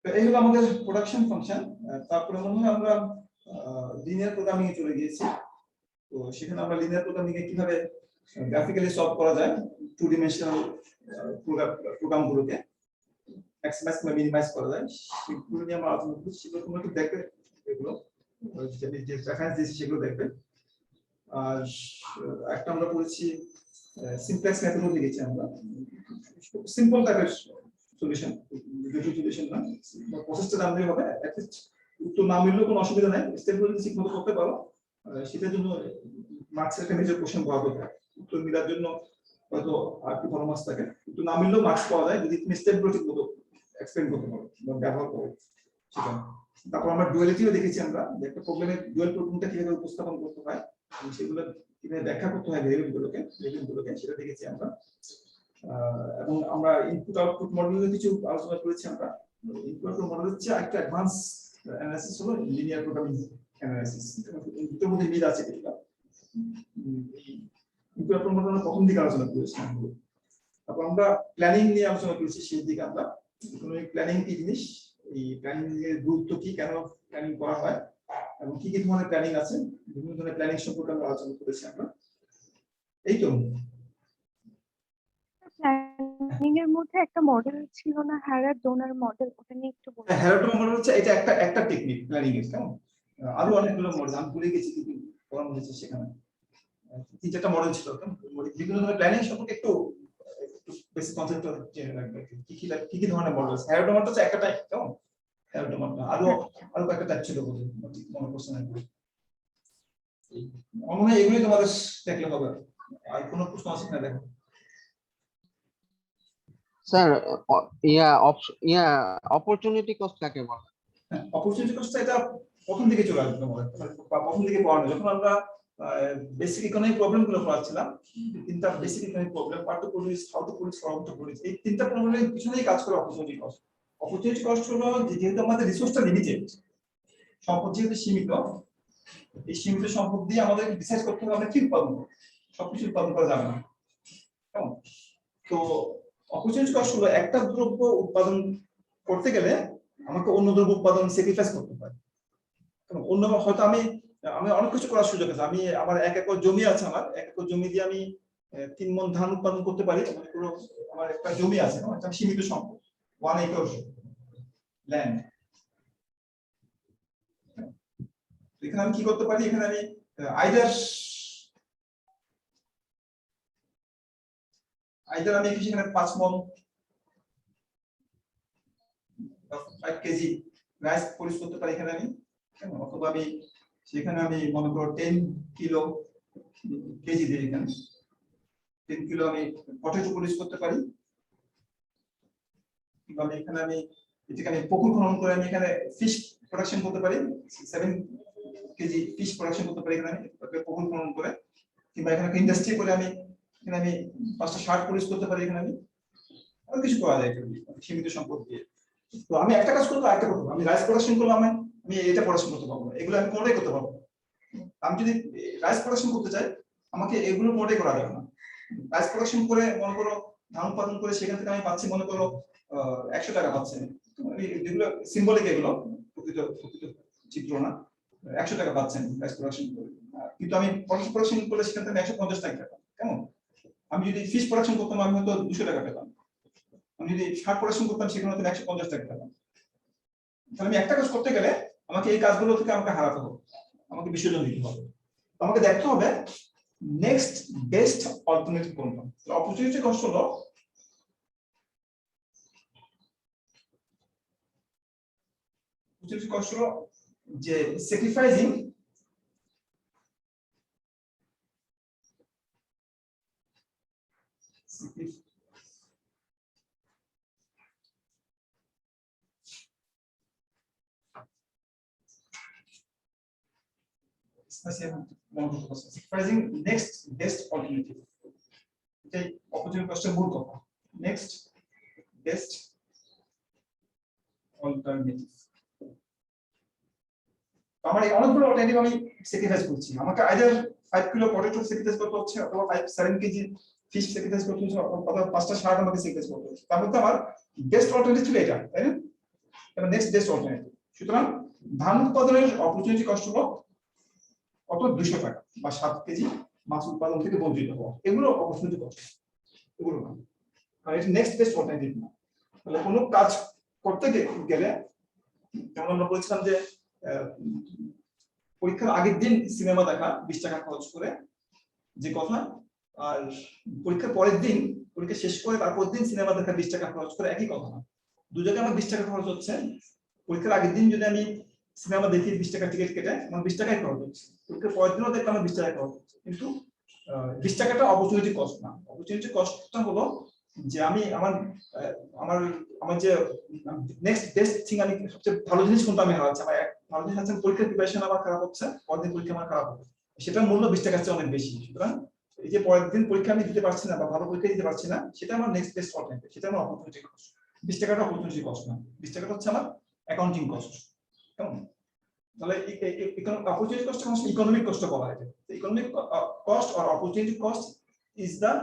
তো এই হলো আমাদের প্রোডাকশন ফাংশন। তারপরে মনে হয় আমরা লিনিয়ার প্রোগ্রামিং এ চলে গিয়েছি। তো সেখানে আমরা লিনিয়ার প্রোগ্রামিং এ কিভাবে গ্রাফিক্যালি সলভ করা যায় টু ডিমেনশনাল প্রোগ্রামগুলোকে ম্যাক্সিমাইজ বা মিনিমাইজ করা যায়, সেগুলো নিয়ে আমরা আলোচনা করছি। সেগুলো তোমরা একটু দেখবে, এগুলো যে রেফারেন্স দিয়েছি সেগুলো দেখবে। আর একটা আমরা পড়েছি সিমপ্লেক্স মেথড লিখেছি আমরা, সিম্পল টাইপের সলিউশন, জটিল সলিউশন না, প্রসেসটা জানলেই হবে। অ্যাটলিস্ট উত্তর না মিললেও কোনো অসুবিধা নাই, স্টেপগুলো যদি ঠিকমতো করতে পারো সেটার জন্য মার্কসের একটা মেজর কোশ্চেন পাওয়া যায়। উত্তর মিলার জন্য হয়তো আর একটু ভালো মার্কস থাকে, কিন্তু না মিললেও মার্কস পাওয়া যায় যদি তুমি স্টেপগুলো ঠিকমতো এক্সপ্লেইন করতে পারো বা ব্যবহার করো সেটা। তারপর আমরা ডুয়ালিটিও দেখেছি, আমরা যে একটা প্রবলেমের ডুয়াল প্রবলেমটা কিভাবে উপস্থাপন করতে হয়, সেগুলো কিভাবে ব্যাখ্যা করতে হয় ভেরিয়েবলগুলোকে সেটা দেখেছি আমরা। এবং আমরা ইনপুট আউটপুট মডেলের কিছু আলোচনা করেছি আমরা। ইনপুট আউটপুট মডেল হচ্ছে একটা অ্যাডভান্স অ্যানালাইসিস হলো লিনিয়ার প্রোগ্রামিং অ্যানালাইসিস। দুটোর মধ্যে মিল আছে কিছুটা। ইনপুট আউটপুট মডেল আমরা প্রথম দিকে আলোচনা করেছিলাম। তারপর আমরা প্ল্যানিং নিয়ে আলোচনা করেছি, সেই দিকে আমরা ইকোনমিক প্ল্যানিং কি জিনিস, এই প্ল্যানিং এর গুরুত্ব কি, কেন প্ল্যানিং করা হয়, এবং কি কি ধরনের প্ল্যানিং আছে, বিভিন্ন ধরনের প্ল্যানিং সম্পর্কে আমরা আলোচনা করেছি আমরা। এই তো প্ল্যানিং এর মধ্যে একটা মডেল ছিল না, হ্যারার ডোনার মডেল, ওটা নিয়ে একটু বলুন। হ্যারার ডোনার মডেল হচ্ছে এটা একটা টেকনিক প্ল্যানিং এর, কেমন আরো অনেকগুলো মডেল আমি ভুলে গেছি কিন্তু পড়ানো হয়েছে সেখানে, তিন চারটা মডেল ছিল। বিভিন্ন ধরনের প্ল্যানিং সম্পর্কে একটু বেসিক কনসেপ্ট জেনে রাখবে, কি কি ধরনের মডেল আছে। হ্যারার ডোনার হচ্ছে একটা টাইপ, কেমন হ্যারার ডোনার আরো কয়েকটা টাইপ ছিল বলে মনে করছে না। মনে হয় এগুলোই তোমাদের দেখলে হবে। আর কোনো প্রশ্ন আছে কিনা দেখো। স্যার অপরচুনিটি কস্ট কাকে বলে? অপরচুনিটি কস্ট এটা প্রথম দিকে চলে আসবে তোমাদের, প্রথম দিকে পড়ানো যখন আমরা বেসিক ইকোনমিক প্রবলেম গুলো পড়াচ্ছিলাম, তিনটা basic economic problem, part to produce, how to produce, how to produce, এই তিনটা প্রবলেমের পিছনেই কাজ করে অপরচুনিটি কস্ট। অপরচুনিটি কস্ট হলো যেহেতু আমাদের রিসোর্সটা লিমিটেড, সম্পদ যেহেতু সীমিত, এই সীমিত সম্পদ দিয়ে আমাদের ডিসাইড করতে হবে আমরা কি উৎপাদন করব। সবকিছু উৎপাদন করা যাবে না, কেমন। তো অপরচুনিটি কস্ট হলো একটা দ্রব্য উৎপাদন করতে গেলে আমাকে অন্য দ্রব্য উৎপাদন স্যাক্রিফাইস করতে হয়। অন্য হয়তো আমি অনেক কিছু করার সুযোগ আছে, আমি আমার 1 একর জমি আছে, আমার 1 একর জমি দিয়ে আমি 3 মণ ধান উৎপাদন করতে পারি। আমার একটা জমি আছে, একটা সীমিত সম্পদ, 1 একর ল্যান্ড। এখানে আমি কি করতে পারি, এখানে আমি আইদার আমি সেখানে 5 মণ 5 কেজি রাইস প্রডিউস করতে পারি এখানে আমি, অথবা আমি সেখানে আমি মনে করো 10 কিলো কেজি দিয়ে এখানে 10 কিলো আমি পটেটো প্রডিউস করতে পারি। কিংবা আমি এখানে এটাকে আমি পুকুর খনন করে আমি এখানে ফিশ প্রোডাকশন করতে পারি, 7 কেজি ফিশ প্রোডাকশন করতে পারি এখানে আমি পুকুর খনন করে। কিংবা এখানে ইন্ডাস্ট্রি করে আমি এখানে আমি 5টা শার্ট প্রডিউস করতে পারি এখানে আমি। আর কিছু করা যায় সীমিত সম্পদ দিয়ে। তো আমি একটা কাজ করবো, একটা করবো, আমি রাইস প্রোডাকশন করলাম, আমি এটা প্রোডাকশন করতে পারবো না, এগুলো আমি কোনোটাই করতে পারবো না। আমি যদি রাইস প্রোডাকশন করতে চাই, আমাকে এগুলো কোনোটাই করা যাবে না। রাইস প্রোডাকশন করে মনে করো ধান উৎপাদন করে সেখান থেকে আমি পাচ্ছি মনে করো 100 টাকা পাচ্ছি, যেগুলো সিম্বলিক, এগুলো প্রকৃত চিত্র না, 100 টাকা পাচ্ছেন রাইস প্রোডাকশন করে। কিন্তু আমি পটাশ প্রোডাকশন করলে সেখান থেকে 150 টাকা পেতাম। কেমন? আমি যদি ফিশ প্রোডাকশন করতাম আমি হয়তো 200 টাকা পেতাম। আমি যদি শাক প্রোডাকশন করতাম সেখানে হয়তো 150 টাকা পেতাম। তাহলে আমি একটা কাজ করতে গেলে আমাকে এই কাজগুলো থেকে আমাকে হারাতে হবে, আমাকে বিসর্জন দিতে হবে। তো আমাকে দেখতে হবে নেক্সট বেস্ট অল্টারনেটিভ কোনটা। অপরচুনিটি কস্ট হলো যে sacrificing sacrificing next best alternative. এটাই অপরচুনিটি কস্টের মূল কথা, নেক্সট বেস্ট অল্টারনেটিভ। আমার এই অনেকগুলো অল্টারনেটিভ আমি স্যাক্রিফাইস করছি, আমাকে আইদার 5 কিলো পটেটো স্যাক্রিফাইস করতে হচ্ছে, অথবা 7 কেজি ফিশ স্যাক্রিফাইস করতে হচ্ছে, অথবা 5টা শার্ট আমাকে স্যাক্রিফাইস করতে হচ্ছে। তার মধ্যে আমার বেস্ট অল্টারনেটিভ ছিল এটা, তাই না? এবার নেক্সট বেস্ট অল্টারনেটিভ। সুতরাং ধান উৎপাদনের অপরচুনিটি কষ্ট হলো কত? 200 টাকা, বা 7 কেজি মাছ উৎপাদন থেকে বঞ্চিত হওয়া। এগুলো অপরচুনিটি কষ্ট, এগুলো না। আর এটা নেক্সট বেস্ট অল্টারনেটিভ না। তাহলে কোনো কাজ করতে গেলে, যেমন আমরা বলেছিলাম যে পরীক্ষার আগের দিন সিনেমা দেখা 20 টাকা খরচ করে যে কথা, আর পরীক্ষার পরের দিন, পরীক্ষা শেষ করে তারপর দিন সিনেমা দেখা 20 টাকা খরচ করে একই কথা না। দু জায়গায় আমার 20 টাকা খরচ হচ্ছে। পরীক্ষার আগের দিন যদি আমি সিনেমা দেখি 20 টাকা টিকিট কেটে, আমার 20 টাকাই খরচ হচ্ছে। পরীক্ষার পরের দিনও দেখলে আমার 20 টাকা খরচ হচ্ছে, কিন্তু 20 টাকাটা অপরচুনিটি কস্ট না। অপরচুনিটি কস্টটা হলো যে আমি আমার যে নেক্সট বেস্ট থিং, আমি সবচেয়ে ভালো জিনিস কোনটা আমি হারাচ্ছি। আমার ভালো জিনিস আছে, পরীক্ষার প্রিপারেশন আমার খারাপ হচ্ছে, পরের দিন পরীক্ষা আমার খারাপ হবে, সেটার মূল্য 20 টাকার চেয়ে অনেক বেশি। সুতরাং এই যে পরের দিন পরীক্ষা আমি দিতে পারছি না বা ভালো পরীক্ষা দিতে পারছি না, সেটা আমার নেক্সট বেস্ট অল্টারনেটিভ, সেটা আমার অপরচুনিটি কস্ট। 20 টাকাটা অপরচুনিটি কস্ট না, 20 টাকাটা হচ্ছে আমার অ্যাকাউন্টিং কস্ট। কেমন? তাহলে অপরচুনিটি কস্ট হচ্ছে ইকোনমিক কস্ট বলা হয়। Economic cost or opportunity cost is the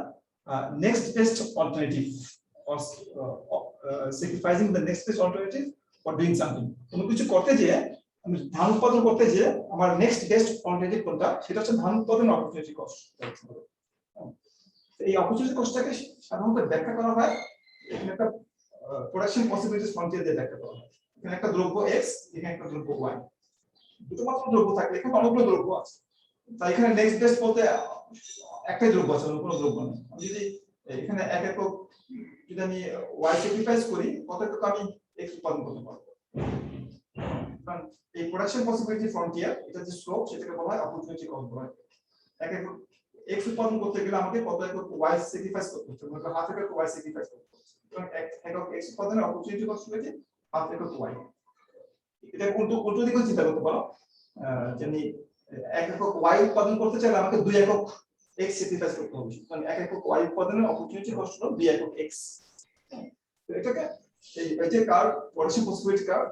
next best alternative, or sacrificing the next best alternative for doing something. কোনো কিছু করতে যেয়ে, আমি ধান উৎপাদন করতে যেয়ে আমার নেক্সট বেস্ট অল্টারনেটিভ কোনটা, সেটা হচ্ছে ধান উৎপাদন অপরচুনিটি কস্ট। এই অপরচুনিটি কস্টটাকে সাধারণত ব্যাখ্যা করা হয় এখানে একটা প্রোডাকশন পসিবিলিটিস ফ্রন্টিয়ার দিয়ে ব্যাখ্যা করা হয়। এখানে একটা দ্রব্য x, এখানে একটা দ্রব্য y, দুটো মাত্র দ্রব্য থাকলে এখানে অনেকগুলো দ্রব্য আছে, তাই এখানে নেক্সট বেস্ট বলতে একটাই দ্রব্য আছে, অন্য কোনো দ্রব্য নেই। আমি যদি এখানে এক একক যদি আমি y স্যাক্রিফাইস করি, কত একক আমি x উৎপাদন করতে পারবো। কারণ এই প্রোডাকশন পসিবিলিটি ফ্রন্টিয়ার, এটা যে স্লোপ, সেটাকে বলা হয় অপরচুনিটি কস্ট বলা হয়। এক একক x উৎপাদন করতে গেলে আমাকে কত একক y স্যাক্রিফাইস করতে হচ্ছে, মানে হাফ একক y স্যাক্রিফাইস করতে হচ্ছে। সুতরাং এক একক x উৎপাদনের অপরচুনিটি কস্ট হচ্ছে হাফ একক y। এটা উল্টো দিকে চিন্তা করতে পারো, যেমনি এক একক y উৎপাদন করতে চাইলে আমাকে 2 একক x স্যাক্রিফাইস করতে হবে। সুতরাং এক একক y উৎপাদনের অপরচুনিটি কস্ট হলো 2 একক x। তো এটাকে এই যে কার্ভ, প্রোডাকশন পসিবিলিটি কার্ভ,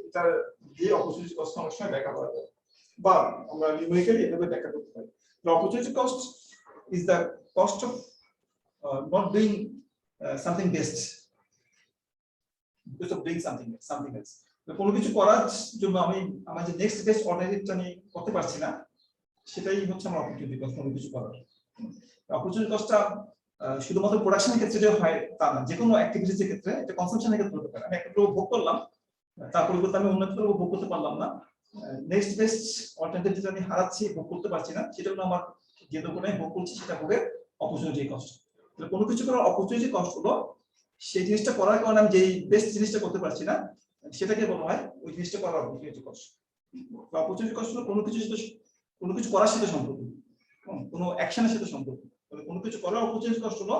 এটা দিয়ে অপরচুনিটি কস্ট অনেক সময় ব্যাখ্যা করা যায়, বা আমরা নিউমেরিক্যালি এভাবে ব্যাখ্যা করতে পারি। The opportunity cost is the cost of not doing something best, because of doing something else. কোনো কিছু করার জন্য আমি আমার যে নেক্সট বেস্ট অল্টারনেটিভটা আমি করতে পারছি না, সেটাই হচ্ছে আমার অপরচুনিটি কস্ট। কোনো কিছু করার অপরচুনিটি কস্টটা শুধুমাত্র প্রোডাকশনের ক্ষেত্রে যে হয় তা না, যে কোনো অ্যাক্টিভিটির ক্ষেত্রে, এটা কনসাম্পশনের ক্ষেত্রে হতে পারে। আমি একটা দ্রব্য ভোগ করলাম, তার পরিবর্তে আমি অন্য একটা দ্রব্য ভোগ করতে পারলাম না, নেক্সট বেস্ট অল্টারনেটিভ যেটা আমি হারাচ্ছি, ভোগ করতে পারছি না, সেটা হলো আমার যে দ্রব্যটা আমি ভোগ করছি সেটা ভোগের অপরচুনিটি কস্ট। তাহলে কোনো কিছু করার অপরচুনিটি কস্ট হলো সেই জিনিসটা করার কারণে আমি যেই বেস্ট জিনিসটা করতে পারছি না, সেটাকে বলা হয় ওই জিনিসটা করার অপরচুনিটি কস্ট। অপরচুনিটি কস্ট হলো কোনো কিছু করার সাথে সম্পর্ক, কোনো অ্যাকশনের সাথে সম্পর্ক। তাহলে কোনো কিছু করার অপরচুনিটি কস্ট হলো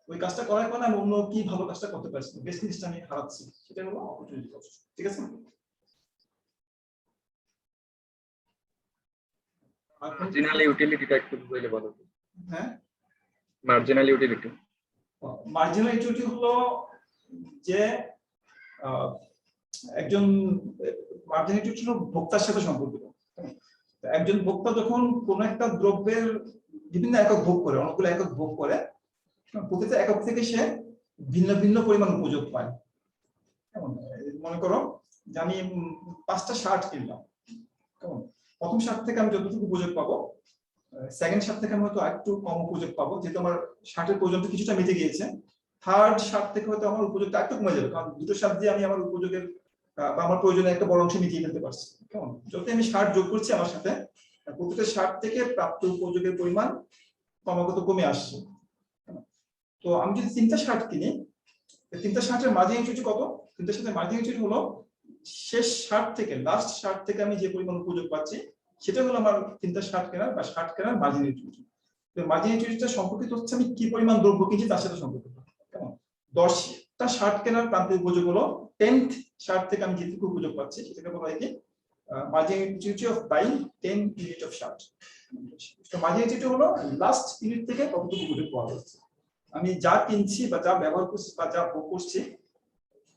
ওই কাজটা করার কারণে আমি অন্য কি ভালো কাজটা করতে পারছি না, বেস্ট জিনিসটা আমি হারাচ্ছি, সেটা হলো অপরচুনিটি কস্ট। ঠিক আছে? মার্জিনাল ইউটিলিটিটা একটু বুঝাইলে ভালো হতো। হ্যাঁ, মার্জিনাল ইউটিলিটি মার্জিনাল ইউটিলিটি হলো যে একজন মার্জিনাল ইউটিলিটি হলো ভোক্তার সাথে সম্পর্কিত। একজন ভোক্তা যখন কোন একটা দ্রব্যের বিভিন্ন একক ভোগ করে, অনেকগুলো একক ভোগ করে, প্রতিটা একক থেকে সে ভিন্ন ভিন্ন পরিমাণ উপযোগ পায়। মনে করো যে আমি 5টা শার্ট কিনলাম, কেমন, প্রথম শার্ট থেকে আমি যতটুকু উপযোগ পাবো, সেকেন্ড শার্ট থেকে আমি হয়তো একটু কম উপযোগ পাবো, যেহেতু আমার শার্টের প্রয়োজনটা কিছুটা মিটে গিয়েছে। থার্ড শার্ট থেকে হয়তো আমার উপযোগটা একটু কমে যাবে, কারণ দুটো শার্ট দিয়ে আমি আমার উপযোগের বা আমার প্রয়োজনের একটা বড় অংশ মিটিয়ে ফেলতে পারছি। কেমন? যত আমি শার্ট যোগ করছি আমার সাথে, প্রতিটা শার্ট থেকে প্রাপ্ত উপযোগের পরিমাণ ক্রমাগত কমে আসছে। তো আমি যদি 3টা শার্ট কিনি, 3টা শার্টের মার্জিন ইনস্টিটিউট কত? 3টা শার্টের মার্জিন ইনস্টিটিউট হলো শেষ শার্ট থেকে লাস্ট শার্ট থেকে আমি যে পরিমাণ উপযোগ পাচ্ছি, সেটা হলো আমার 3টা শার্ট কেনার বা শার্ট কেনার মার্জিন ইনস্টিটিউট। তো মার্জিন ইনস্টিটিউটটা সম্পর্কিত হচ্ছে আমি কি পরিমাণ দ্রব্য কিনছি তার সাথে সম্পর্কিত। কেমন? 10টা শার্ট কেনার প্রান্তিক উপযোগ হলো 10th শার্ট থেকে আমি যেটুকু উপযোগ পাচ্ছি সেটাকে বলা হয় কি margin institute of buying 10 unit of shirt. তো মার্জিন ইনস্টিটিউট হলো লাস্ট ইউনিট থেকে কতটুকু উপযোগ পাওয়া যাচ্ছে। আমি যা কিনছি বা যা ব্যবহার করছি বা যা ভোগ করছি,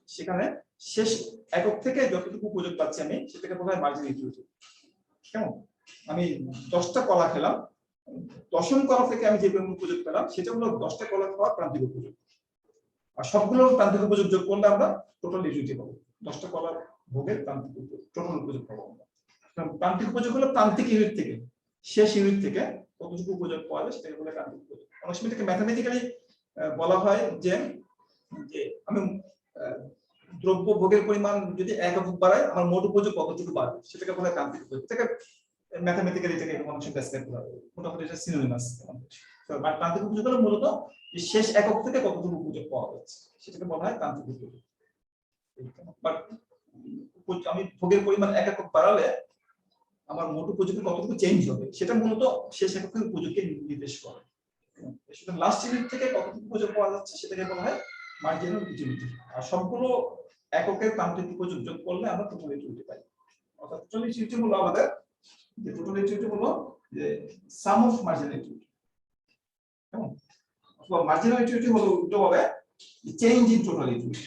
সেখানে শেষ একক থেকে যতটুকু উপযোগ পাচ্ছি আমি সেটাকে বলা হয় মার্জিন ইনস্টিটিউট। কেমন? আমি 10টা কলা খেলাম, 10ম কলা থেকে আমি যে পরিমাণ উপযোগ পেলাম সেটা হলো 10টা কলা খাওয়ার প্রান্তিক উপযোগ। আর সবগুলো প্রান্তিক উপযোগ যোগ করলে আমরা টোটাল ইউটিলিটি পাবো। 10টা কলার ভোগের প্রান্তিক উপযোগ, টোটাল উপযোগ পাবো আমরা। প্রান্তিক উপযোগ হলো প্রান্তিক ইউনিট থেকে শেষ ইউনিট থেকে কতটুকু উপযোগ পাওয়া যায় সেটাকে বলে প্রান্তিক উপযোগ। অনেক সময় এটাকে ম্যাথমেটিক্যালি বলা হয় যে আমি দ্রব্য ভোগের পরিমাণ যদি 1 একক বাড়ায় আমার মোট উপযোগ কতটুকু বাড়বে সেটাকে বলা হয় প্রান্তিক উপযোগ। এটাকে ম্যাথমেটিক্যালি এটাকে মানুষ ডেসক্রাইব করা হয়, মোটামুটি এটা সিনোনিমাস। তো প্রান্তিক উপযোগ হলো মূলত যে শেষ একক থেকে কতটুকু উপযোগ পাওয়া যাচ্ছে সেটাকে বলা হয় প্রান্তিক উপযোগ। বাট আমি ভোগের পরিমাণ 1 একক বাড়ালে আমার মোট উপযোগের কতটুকু চেঞ্জ হবে সেটা মূলত শেষ এককের উপযোগকে নির্দেশ করে। সুতরাং লাস্ট ইউনিট থেকে কতটুকু উপযোগ পাওয়া যাচ্ছে সেটাকে বলা হয় মার্জিনাল ইউটিলিটি। আর সবগুলো এককের প্রান্তিক উপযোগ যোগ করলে আমরা টোটাল ইউটিলিটি পাই। অর্থাৎ টোটাল ইউটিলিটি হলো আমাদের যে টোটাল ইউটিলিটি হলো যে সাম অফ মার্জিনাল ইউটিলিটি। কেমন? অথবা মার্জিনাল ইউটিলিটি হলো উল্টোভাবে চেঞ্জ ইন টোটাল ইউটিলিটি।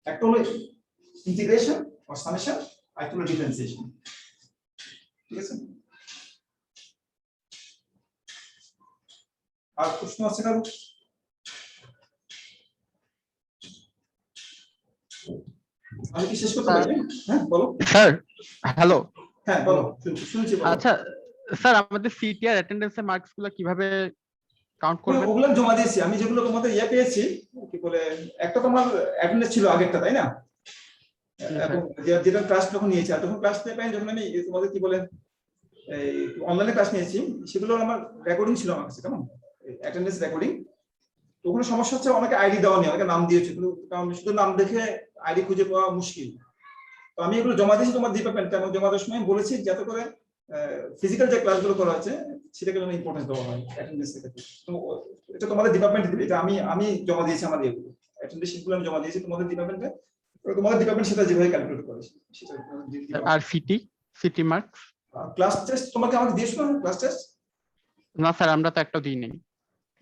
একটা হলো ইন্টিগ্রেশন অর সামেশন, আর একটা হলো ডিফারেন্সিয়েশন। ঠিক আছে? আর প্রশ্ন আছে কারো? আমি কি শেষ করতে পারি? হ্যাঁ বলো স্যার। হ্যালো। হ্যাঁ বলো, শুনছি বলো। আচ্ছা স্যার, আমাদের সিটি আর অ্যাটেন্ডেন্সের মার্কস গুলো কিভাবে কাউন্ট করবেন? ওগুলো জমা দিয়েছি আমি, যেগুলো তোমাদের পেয়েছি কি বলে, একটা তোমার অ্যাটেন্ডেন্স ছিল আগেরটা তাই না, এবং যেটা ক্লাস যখন নিয়েছি আর তখন ক্লাস নিয়ে পাই যখন আমি তোমাদের কি বলে এই অনলাইনে ক্লাস নিয়েছি, সেগুলো আমার রেকর্ডিং ছিল আমার কাছে। কেমন? Attendance recording. তো ওখানে সমস্যা হচ্ছে অনেকে আইডি দেওয়া নেই, অনেকে নাম দিয়েছে, কিন্তু কারণ শুধু নাম দেখে আইডি খুঁজে পাওয়া মুশকিল। তো আমি এগুলো জমা দিয়েছি তোমার ডিপার্টমেন্টে, এবং জমা দেওয়ার সময় বলেছি যাতে করে ফিজিক্যাল যে ক্লাসগুলো করা হচ্ছে সেটাকে যেন ইম্পর্টেন্স দেওয়া হয় অ্যাটেন্ডেন্সের ক্ষেত্রে। তো এটা তোমাদের ডিপার্টমেন্টে দিবে, এটা আমি জমা দিয়েছি আমার এগুলো অ্যাটেন্ডেন্স শিটগুলো আমি জমা দিয়েছি তোমাদের ডিপার্টমেন্টে। তোমাদের ডিপার্টমেন্ট সেটা যেভাবে ক্যালকুলেট করে সেটা আর সিটি মার্কস ক্লাস টেস্ট তোমাকে আমাকে দিয়েছো না ক্লাস টেস্ট? না স্যার, আমরা তো একটাও দিই নাই।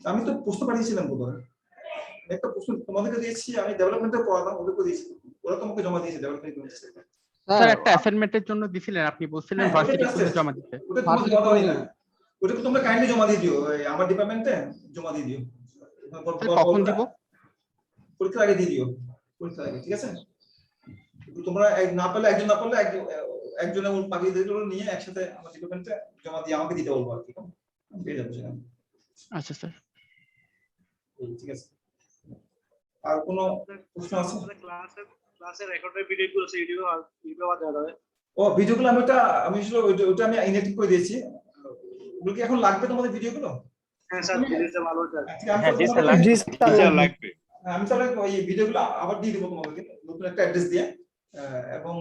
আমি তো প্রশ্ন পাঠিয়েছিলাম বোধহয়, একটা প্রশ্ন তোমাদেরকে দিয়েছি, আমি ডেভেলপমেন্টে পড়াতাম ওদেরকে দিয়েছি, ওরা তোমাকে জমা দিয়েছে ডেভেলপমেন্ট। স্যার একটা অ্যাসাইনমেন্টের জন্য দিছিলেন, আপনি বলছিলেন ভার্সিটি স্কুলে জমা দিতে। ওটা তোমরা জমা দাও না, ওটা তোমরা কাইন্ডলি জমা দিয়ে দিও, আমার ডিপার্টমেন্টে জমা দিয়ে দিও। কখন দিব? পরীক্ষার আগে দিয়ে দিও, পরীক্ষার আগে। ঠিক আছে? তোমরা না পারলে একজন, না পারলে একজনের বাকিগুলো নিয়ে একসাথে আমার ডিপার্টমেন্টে জমা দিয়ে আমাকে দিতে বলবো আর কি। আমি পেয়ে যাবো সেখানে। আচ্ছা স্যার, ঠিক আছে। আর কোনো প্রশ্ন আছে? ক্লাসের রেকর্ডের ভিডিওগুলো আছে, ভিডিও দেওয়া যাবে। ও ভিডিওগুলো আমি ওটা আমি ইনঅ্যাক্টিভ করে দিয়েছি। ওগুলো কি এখন লাগবে তোমাদের ভিডিওগুলো? হ্যাঁ স্যার, ভিডিওটা ভালো স্যার। লাগবে। আমি তাহলে ওই ভিডিওগুলো আবার দিয়ে দেবো তোমাদেরকে নতুন একটা অ্যাড্রেস দিয়ে, এবং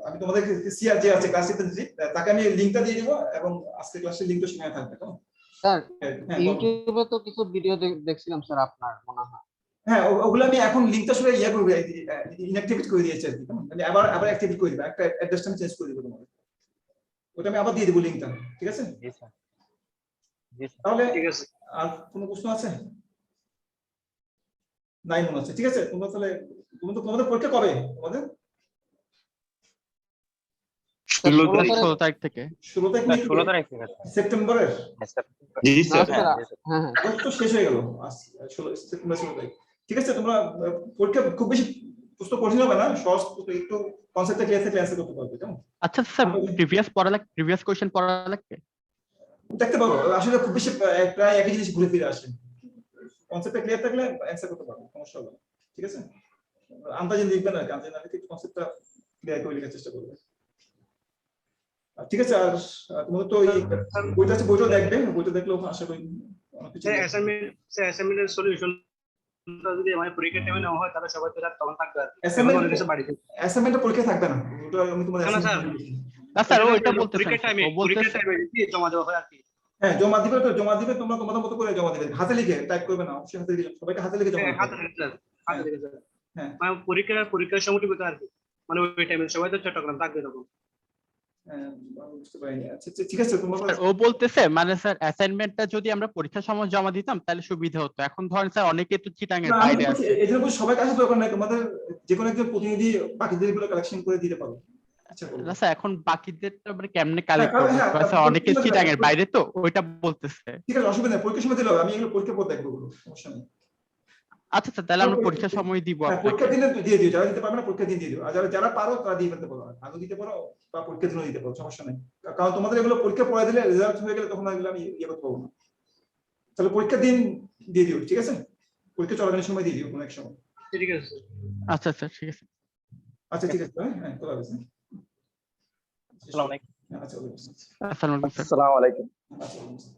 আমি তোমাদের সিআর যে আছে ক্লাস রিপ্রেজেন্টেটিভ তাকে আমি লিংকটা দিয়ে দিব, এবং আজকে ক্লাসের লিংকটা সেখানে থাকবে। তো স্যার ইউটিউবে তো কিছু ভিডিও দেখছিলাম স্যার আপনার, মনে হয়। হ্যাঁ ওগুলো আমি এখন লিংকটা শুনে করব, ইনঅ্যাক্টিভেট করে দিয়েছি আর কি। আমি আবার অ্যাক্টিভেট করে দিব, একটা অ্যাড্রেসটা আমি চেঞ্জ করে দিব তোমাদের, ওটা আমি আবার দিয়ে দেব লিংকটা। ঠিক আছে? জি স্যার। তাহলে ঠিক আছে। আর কোনো প্রশ্ন আছে? নাই মনে হচ্ছে। ঠিক আছে, তোমরা তাহলে তোমাদের পরীক্ষা কবে? তোমাদের 16 তারিখ থেকে। 16 তারিখ থেকে 16 তারিখ থেকে সেপ্টেম্বরের? জি স্যার। হ্যাঁ আগস্ট তো শেষ হয়ে গেল, 16 সেপ্টেম্বর 16 তারিখ। ঠিক আছে, তোমরা পরীক্ষা খুব বেশি প্রশ্ন কঠিন হবে না, সহজ প্রশ্ন, একটু কনসেপ্টটা ক্লিয়ার থাকলে অ্যান্সার করতে পারবে, কেমন? আচ্ছা স্যার, প্রিভিয়াস কোশ্চেন পড়া লাগবে? দেখতে পারো, আসলে খুব বেশি প্রায় একই জিনিস ঘুরে ফিরে আসে। কনসেপ্টটা ক্লিয়ার থাকলে অ্যান্সার করতে পারবে, সমস্যা হবে না, ঠিক আছে? আন্দাজে লিখবেন আর কি, আন্দাজে না লিখে কনসেপ্টটা ক্লিয়ার করে লেখার চেষ্টা করবে। ঠিক আছে। আর তোমাদের তো এই বইটা আছে, বইটাও দেখবে, বইটা দেখলে ওখানে আশা করি অনেক কিছু অ্যাসাইনমেন্টের সলিউশন যদি আমার পরীক্ষার টাইমে নেওয়া হয় তাহলে সবাই তো তখন থাকবে আর কি। Assignment- এখন অনেক কিছু বাড়িতে অ্যাসাইনমেন্টটা পরীক্ষা থাকবে না, ওটা আমি তোমাদের না, না, স্যার। না স্যার, ও এটা বলতেছেন, পরীক্ষার টাইমে ও বলতেছে জমা দেওয়া হয় আর কি। হ্যাঁ, জমা দিবে তোমরা তোমাদের মতো করে জমা দিবে, হাতে লিখে টাইপ করবে না, অবশ্যই হাতে লিখে, সবাইকে হাতে লিখে জমা দিতে হাতে হবে। লিখে স্যার, হাতে লিখে স্যার। হ্যাঁ। মানে পরীক্ষার সময়টুকু আর কি, মানে ওই টাইমে সবাই তো চট্টগ্রাম থাকবে তখন। হ্যাঁ, বুঝতে পারিনি। আচ্ছা আচ্ছা, ঠিক আছে। তোমরা স্যার, ও বলতেছে মানে স্যার অ্যাসাইনমেন্টটা যদি আমরা পরীক্ষার সময় জমা দিতাম তাহলে সুবিধা হতো। এখন ধরেন স্যার অনেকে তো চিটাং এর না, আমি বাইরে বলছি, আছে। এই জন্য বলছি সবাইকে আসার দরকার নাই, তোমাদের যে কোনো একজন প্রতিনিধি বাকিদের গুলো কালেকশন করে দিতে পারো, আচ্ছা করবে। না স্যার, এখন বাকিদের তো আমরা কেমনে কালেক্ট করবো? হ্যাঁ, স্যার অনেকে চিটাং এর বাইরে, তো ওইটা বলতেছে। ঠিক আছে, অসুবিধা নেই, পরীক্ষার সময় দিলে হবে, আমি এগুলো পরীক্ষার পর দেখবো, সমস্যা নেই। আচ্ছা স্যার, তাহলে আমরা পরীক্ষার সময় দিব হ্যাঁ, আপনাকে। পরীক্ষার দিনে দিয়ে দিও, যারা দিতে পারবে না পরীক্ষার দিন দিয়ে দিও, আর যারা পারো তারা দিয়ে ফেলতে পারো, আগে দিতে পারো বা পরীক্ষার দিনও দিতে পারো, সমস্যা নেই। কারণ তোমাদের এগুলো পরীক্ষা পড়ে দিলে রেজাল্ট হয়ে গেলে তখন এগুলো আমি ইয়ে করতে পারবো না। তাহলে পরীক্ষার দিন দিয়ে দিও, ঠিক আছে? পরীক্ষা চলাকালীন সময় দিয়ে দিও কোনো এক সময়। ঠিক আছে স্যার। আচ্ছা স্যার, ঠিক আছে। আচ্ছা ঠিক আছে, হ্যাঁ তোলা গেছে। আসসালামু আলাইকুম। আচ্ছা, আসসালামু আলাইকুম স্যার। আসসালামু আলাইকুম। আচ্ছা।